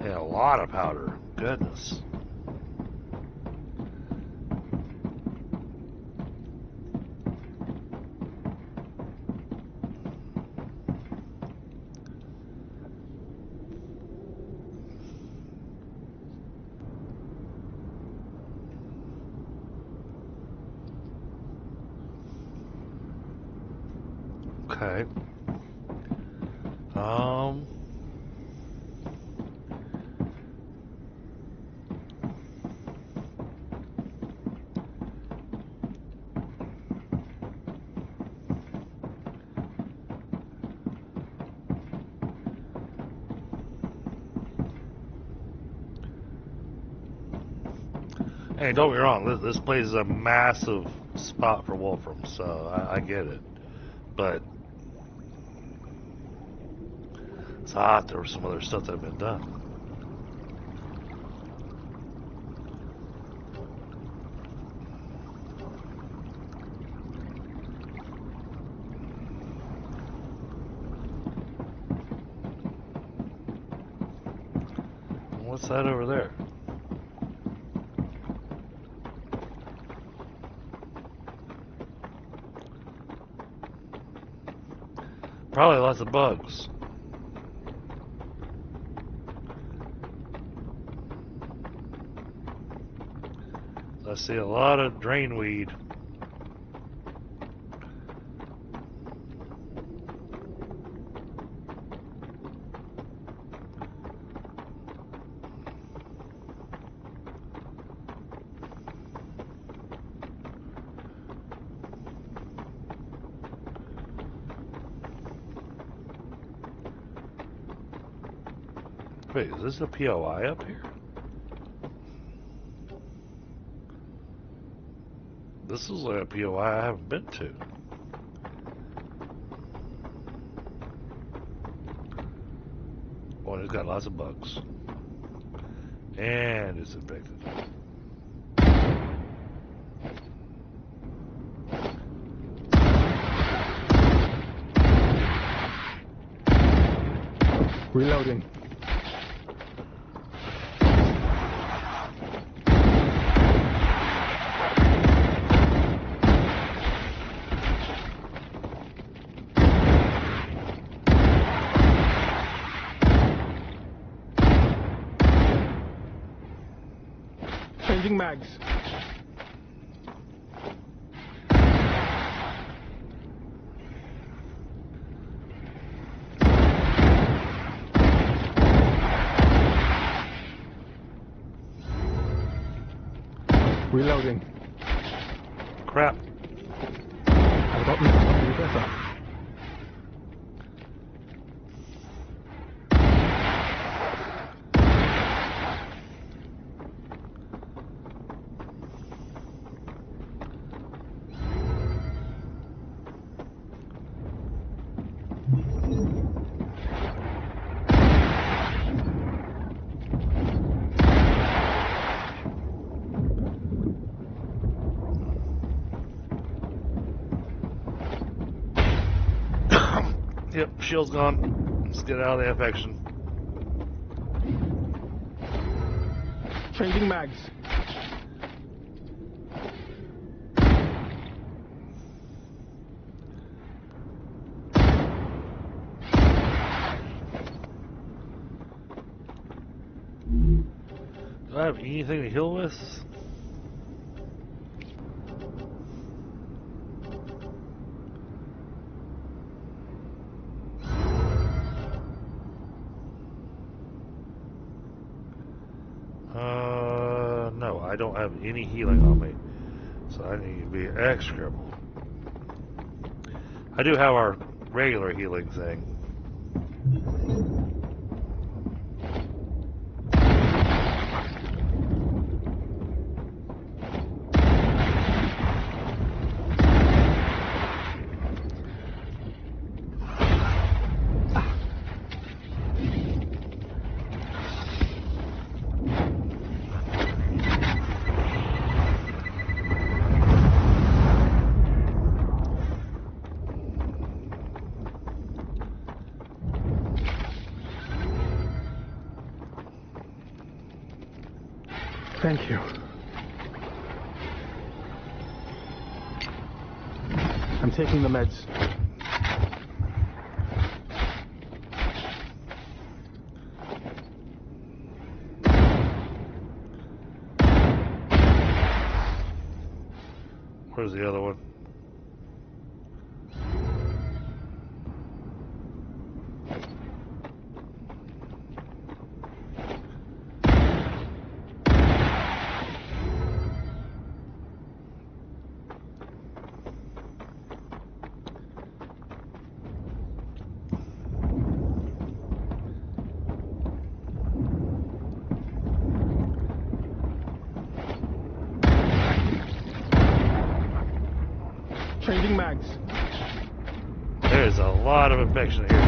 Yeah, a lot of powder. Goodness. Okay. Hey, don't get me wrong, this place is a massive spot for wolfram, so I get it. But it's hot, there was some other stuff that had been done. What's that over there? Probably lots of bugs. I see a lot of drain weed. Wait, is this a POI up here? This is like a POI I haven't been to. Oh, it's got lots of bugs. And it's infected. Reloading. Changing mags. Reloading. Crap. I've got nothing better. Yep, shield's gone. Let's get out of the infection. Changing mags. Do I have anything to heal with? No, I don't have any healing on me, so I need to be extra careful. I do have our regular healing thing. Thank you. I'm taking the meds. Where's the other one? Changing mags. There's a lot of infection here.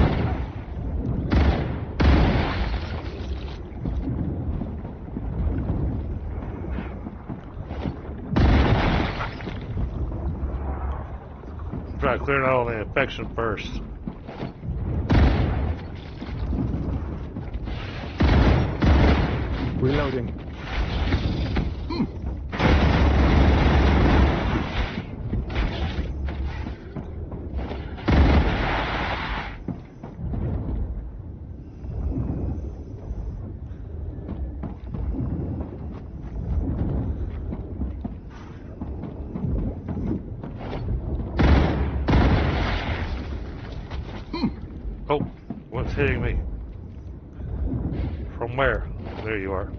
Try clearing out all the infection first. Reloading. Oh, what's hitting me? From where? There you are.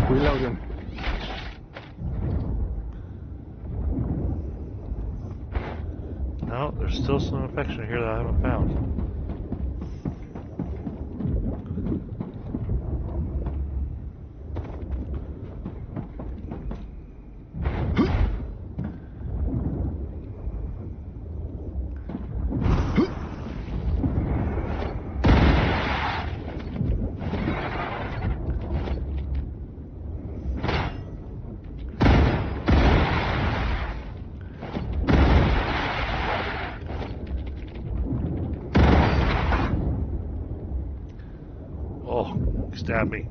Reloading. No, there's still some infection here that I haven't found. stab me.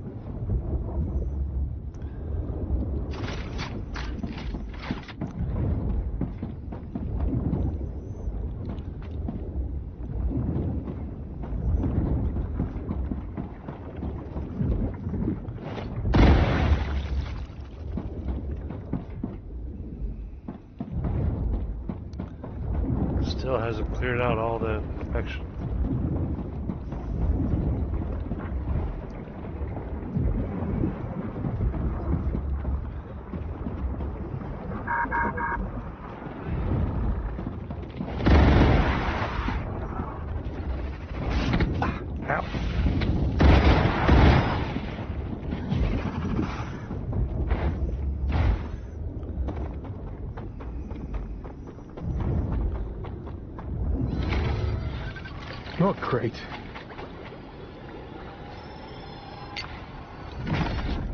Still hasn't cleared out all the infection. Ow. Oh, great.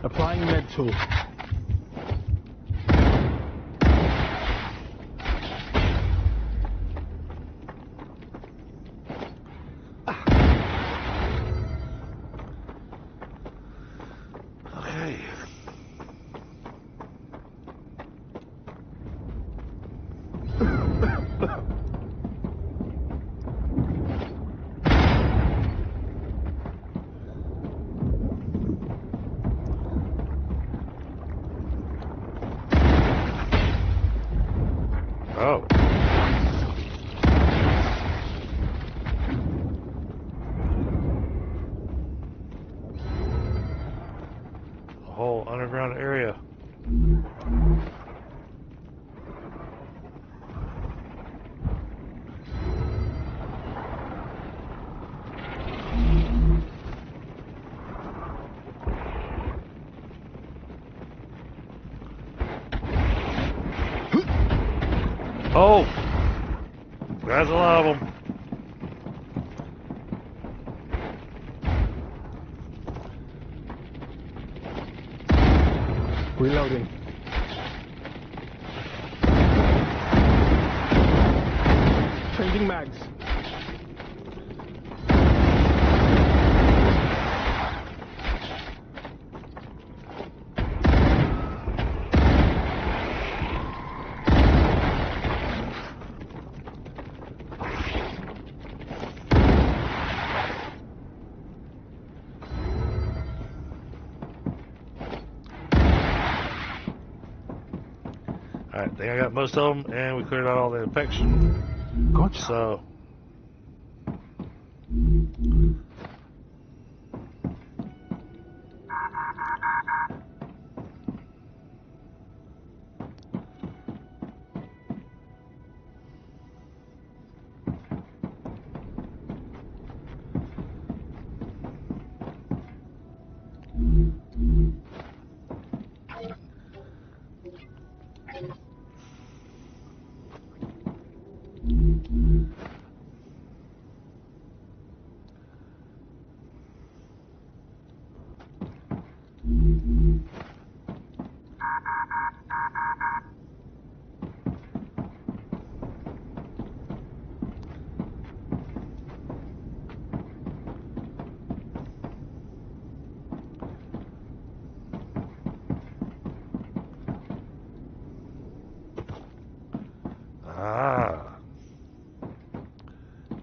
Applying med tool. Okay. Oh. A whole underground area. Oh! There's a lot of them. Reloading. Changing mags. Alright, I think I got most of them, and we cleared out all the infection. Gotcha. So,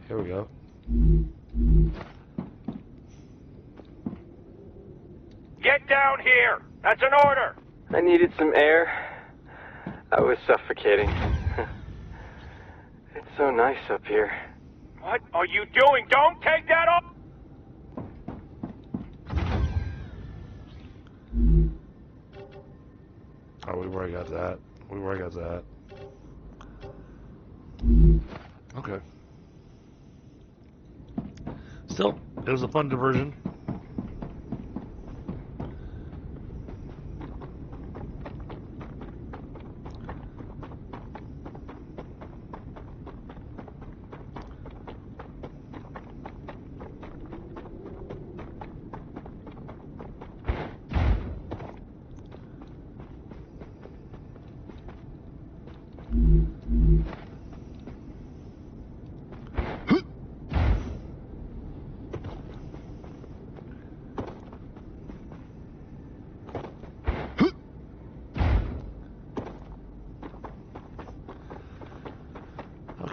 here we go. Get down here! That's an order! I needed some air. I was suffocating. It's so nice up here. What are you doing? Don't take that off! Oh, we already got that. We already got that. Okay. Still, it was a fun diversion.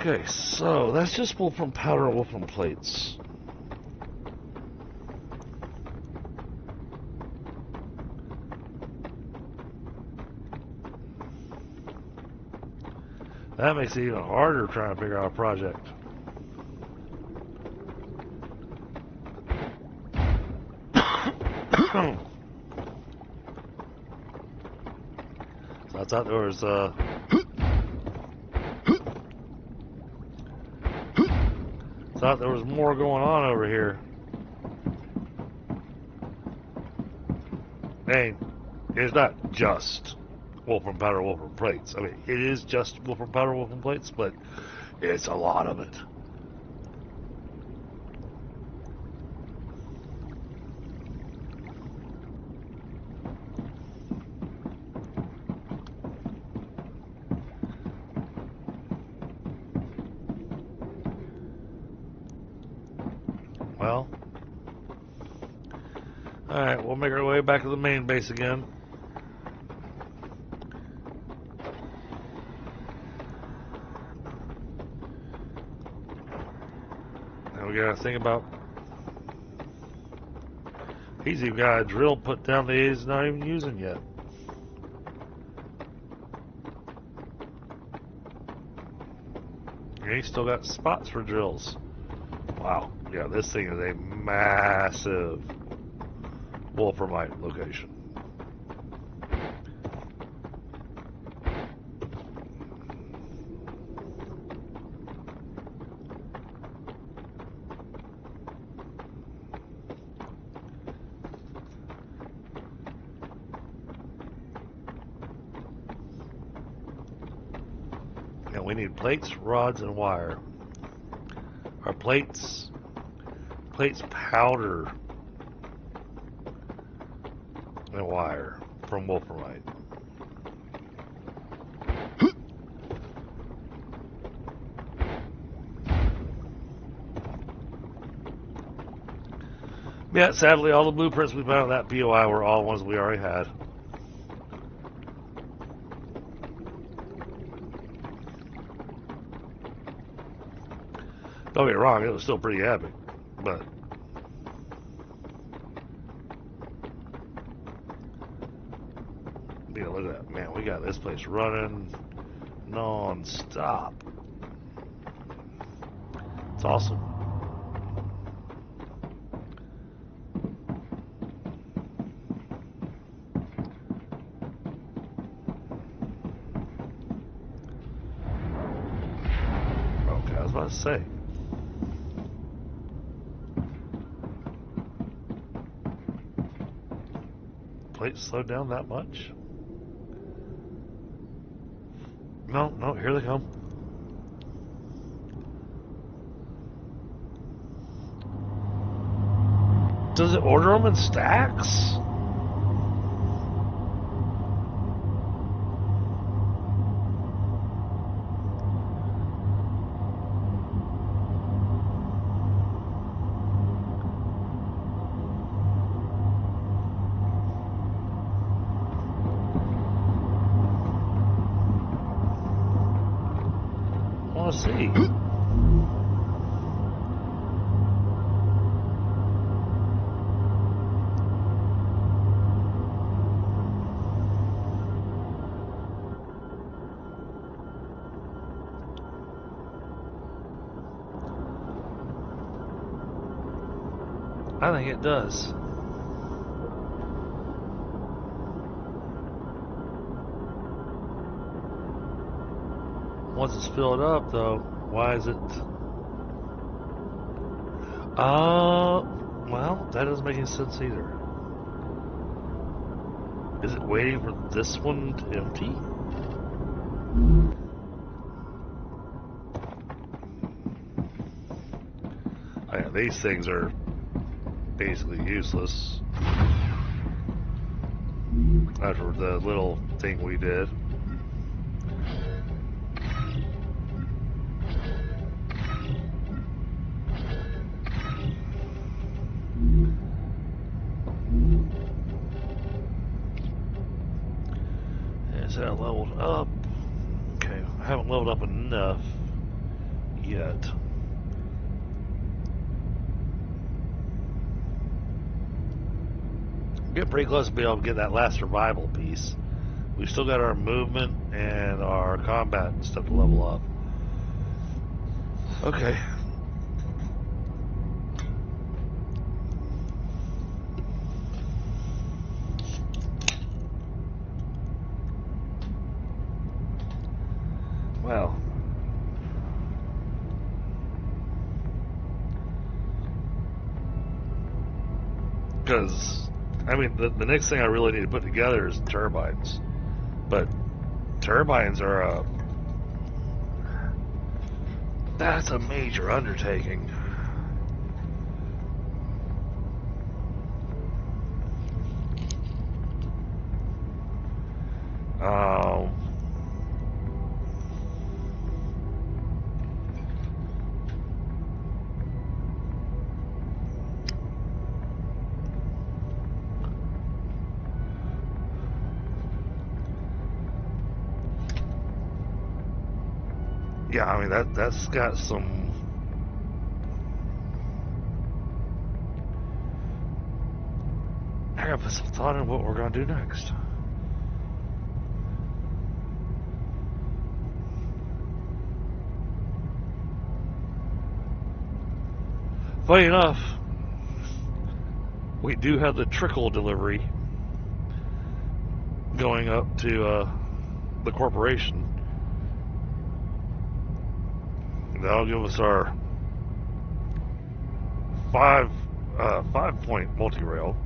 Okay, so that's just wolfram powder and wolfram plates. That makes it even harder trying to figure out a project. So I thought there was more going on over here. And it's not just wolfram powder, wolfram plates. I mean, it is just wolfram powder, wolfram plates, but it's a lot of it. Well, alright, we'll make our way back to the main base again. Now we gotta think about... He's even got a drill put down that he's not even using yet. And he's still got spots for drills. Wow, yeah, this thing is a massive wolframite location. And we need plates, rods, and wire. Our plates powder and wire from wolframite. Yeah, sadly, all the blueprints we found on that POI were all ones we already had. Don't get me wrong, it was still pretty epic, but you know, look at that, man, we got this place running non-stop. It's awesome. Okay, I was about to say. Plates slowed down that much? No, no, here they come. Does it order them in stacks? I want to see. I think it does. Once it's filled up, though, why is it? Well, that doesn't make any sense either. Is it waiting for this one to empty? Oh, yeah, these things are basically useless after the little thing we did. Is that leveled up? Okay, I haven't leveled up enough. yet. Getting pretty close to being able to get that last survival piece. We still got our movement and our combat stuff to level up. Okay. Well. Because, I mean, the next thing I really need to put together is turbines. But turbines are that's a major undertaking. Yeah, I mean that's got some. I gotta put some thought in what we're gonna do next. Funny enough, we do have the trickle delivery going up to the corporation. That'll give us our 5-point multi-rail.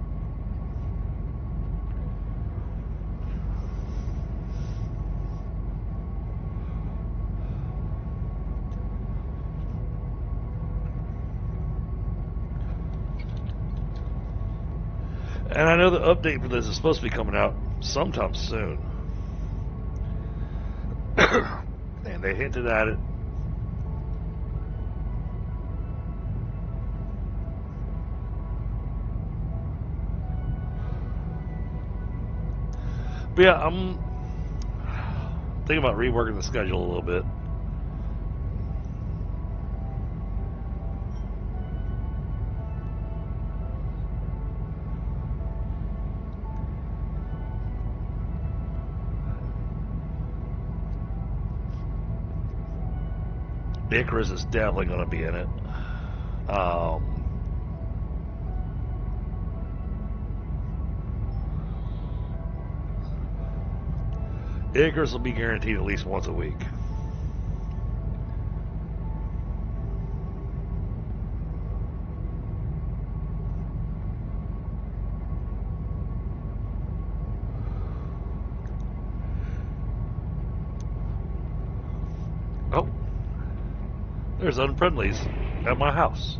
And I know the update for this is supposed to be coming out sometime soon. And they hinted at it. But yeah, I'm thinking about reworking the schedule a little bit. Icarus is definitely going to be in it. Icarus will be guaranteed at least once a week. Oh, there's unfriendlies at my house.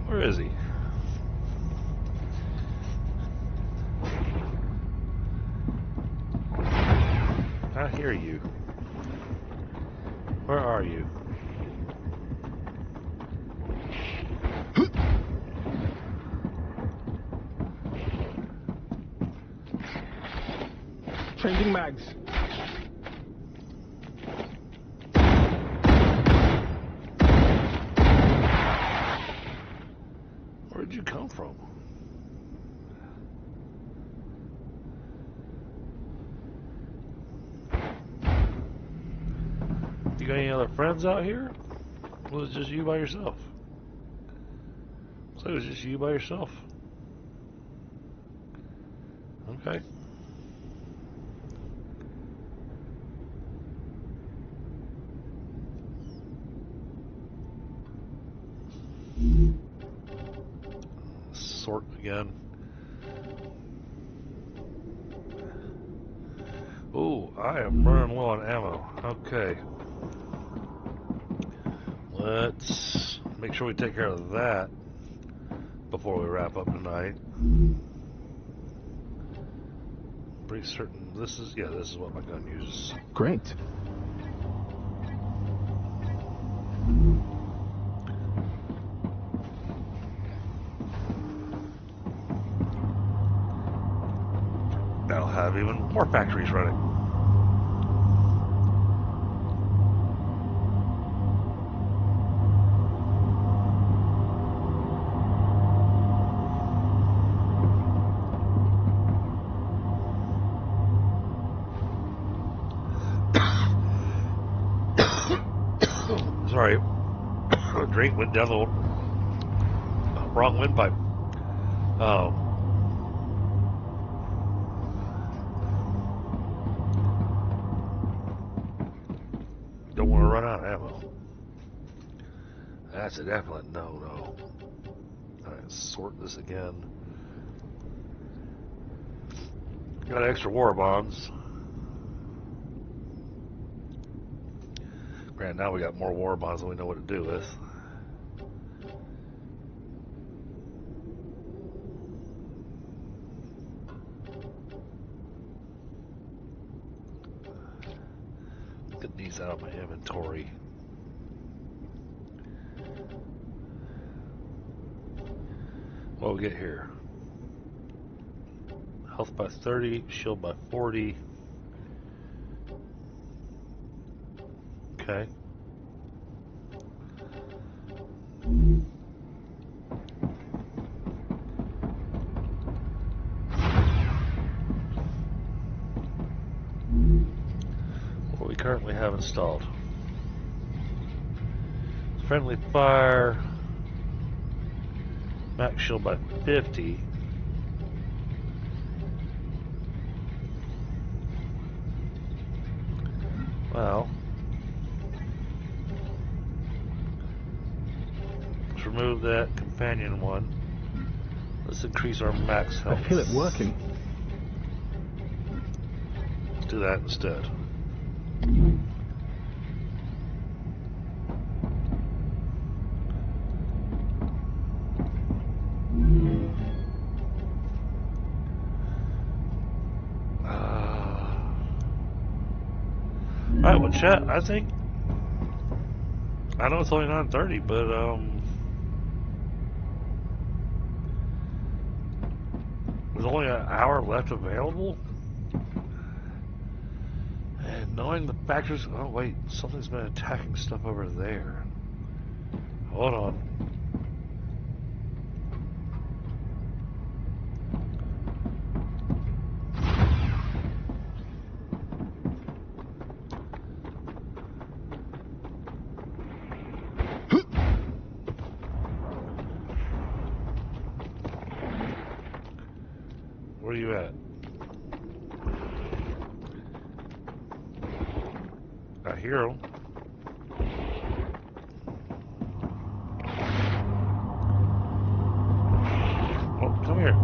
Where is he? I hear you. Where are you? Changing mags. Where'd you come from? You got any other friends out here? Or was it just you by yourself? So it was just you by yourself. Okay. Sort again. Ooh, I am running low on ammo. Okay. Let's make sure we take care of that before we wrap up tonight. Pretty certain this is what my gun uses. Great. have even more factories running. Sorry, a drink went down the wrong windpipe. Oh. Don't want to run out of ammo. That's a definite no-no. Alright, sort this again. Got extra war bonds. Granted, now we got more war bonds than we know what to do with. Get these out of my inventory. What we get here? Health by 30, shield by 40. Okay. What we currently have installed. Friendly fire. Max shield by 50. Well, let's remove that companion one. Let's increase our max health. I feel it working. Let's do that instead. Alright, well, chat, I think, I know it's only 9:30, but, there's only an hour left available, and knowing the factors, oh wait, something's been attacking stuff over there. Hold on. Where are you at? I hear him. Oh, come here.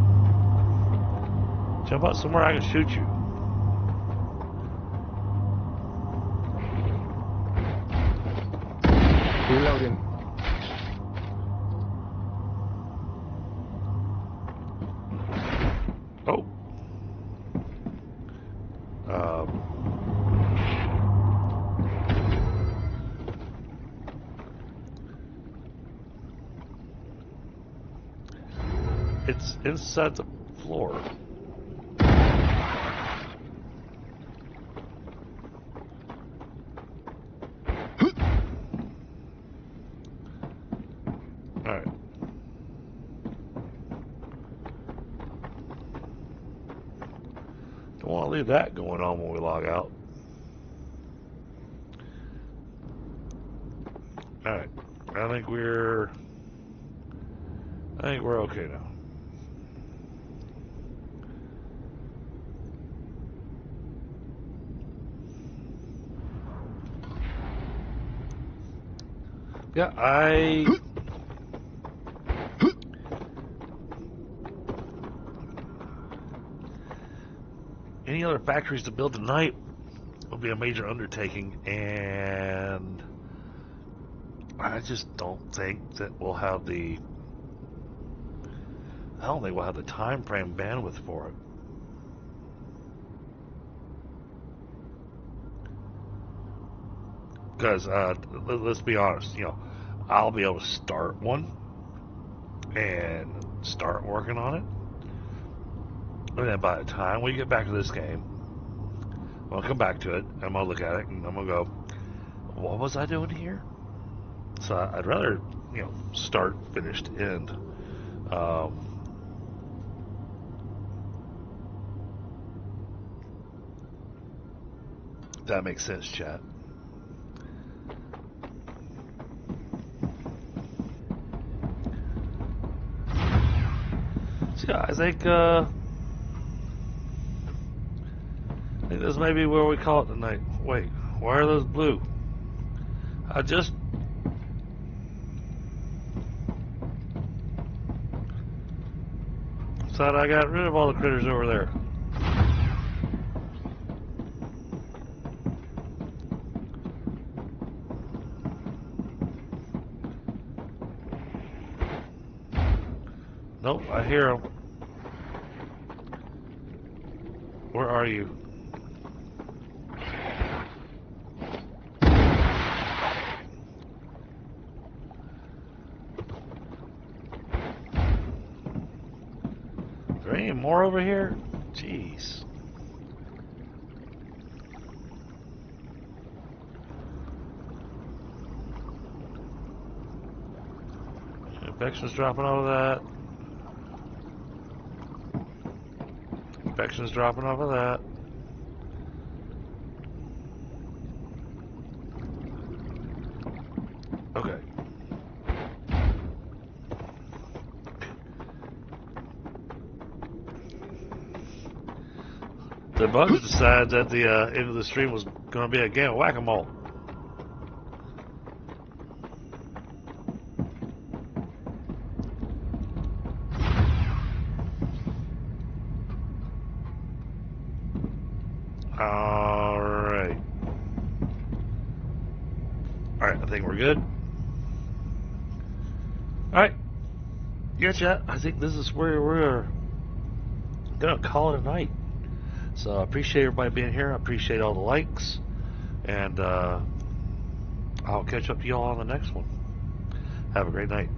Jump out somewhere I can shoot you. Reloading. Oh. It's inside the floor. Alright. Don't want to leave that going on when we log out. Alright. I think we're okay now. Yeah, any other factories to build tonight will be a major undertaking, and I just don't think that we'll have the time frame bandwidth for it. Because let's be honest, I'll be able to start one and start working on it, And then by the time we get back to this game, I'm going to come back to it, and I'm going to look at it, and I'm going to go, what was I doing here? So I'd rather, start, finished, end. That makes sense, chat. So yeah, I think this may be where we call it tonight. Wait, why are those blue? I just... thought I got rid of all the critters over there. Nope, I hear them. Where are you? Is there any more over here? Jeez. Infection's dropping off of that. Infection's dropping off of that. Okay. The bugs decided that the end of the stream was going to be a game of whack-a-mole. Alright. Alright, I think we're good. Alright. Yeah, chat, I think this is where we're going to call it a night. So I appreciate everybody being here. I appreciate all the likes. And I'll catch up to y'all on the next one. Have a great night.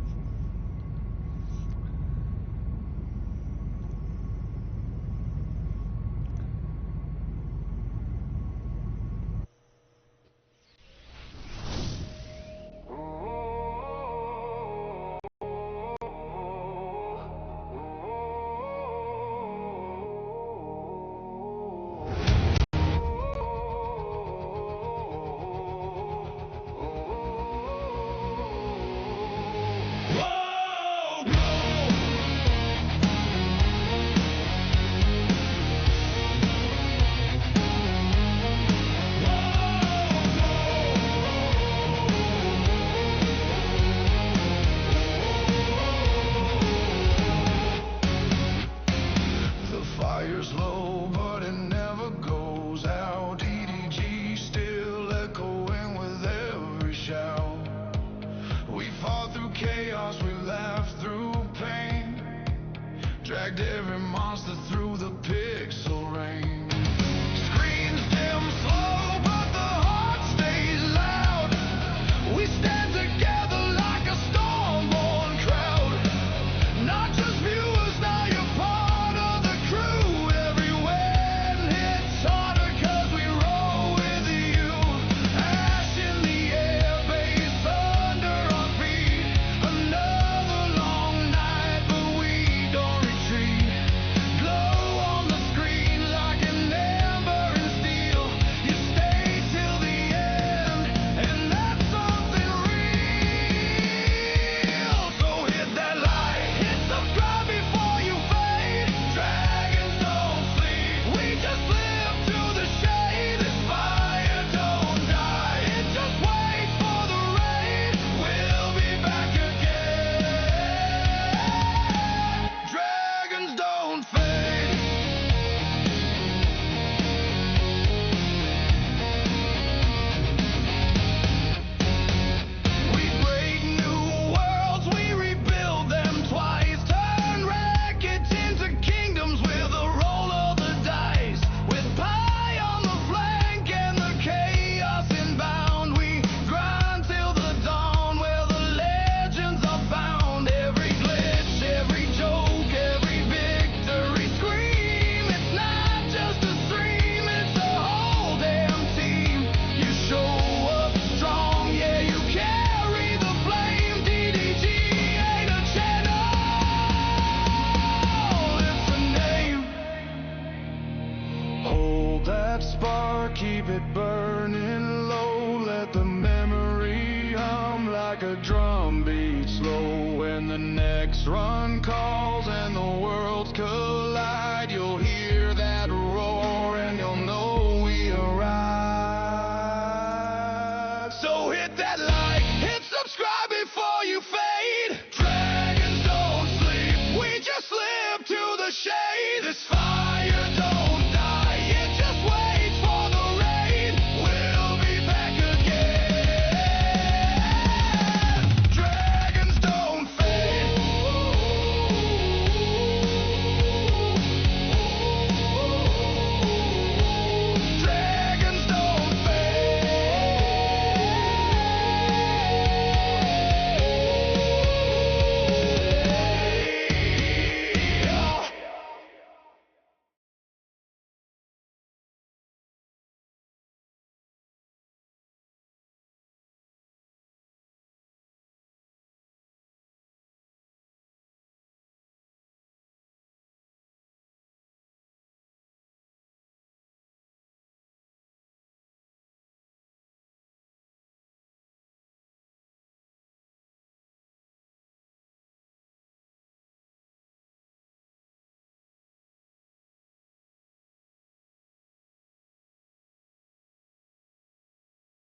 door, keep it burning low. Let the memory hum like a drum beat slow. When the next run calls and the world's collapsing,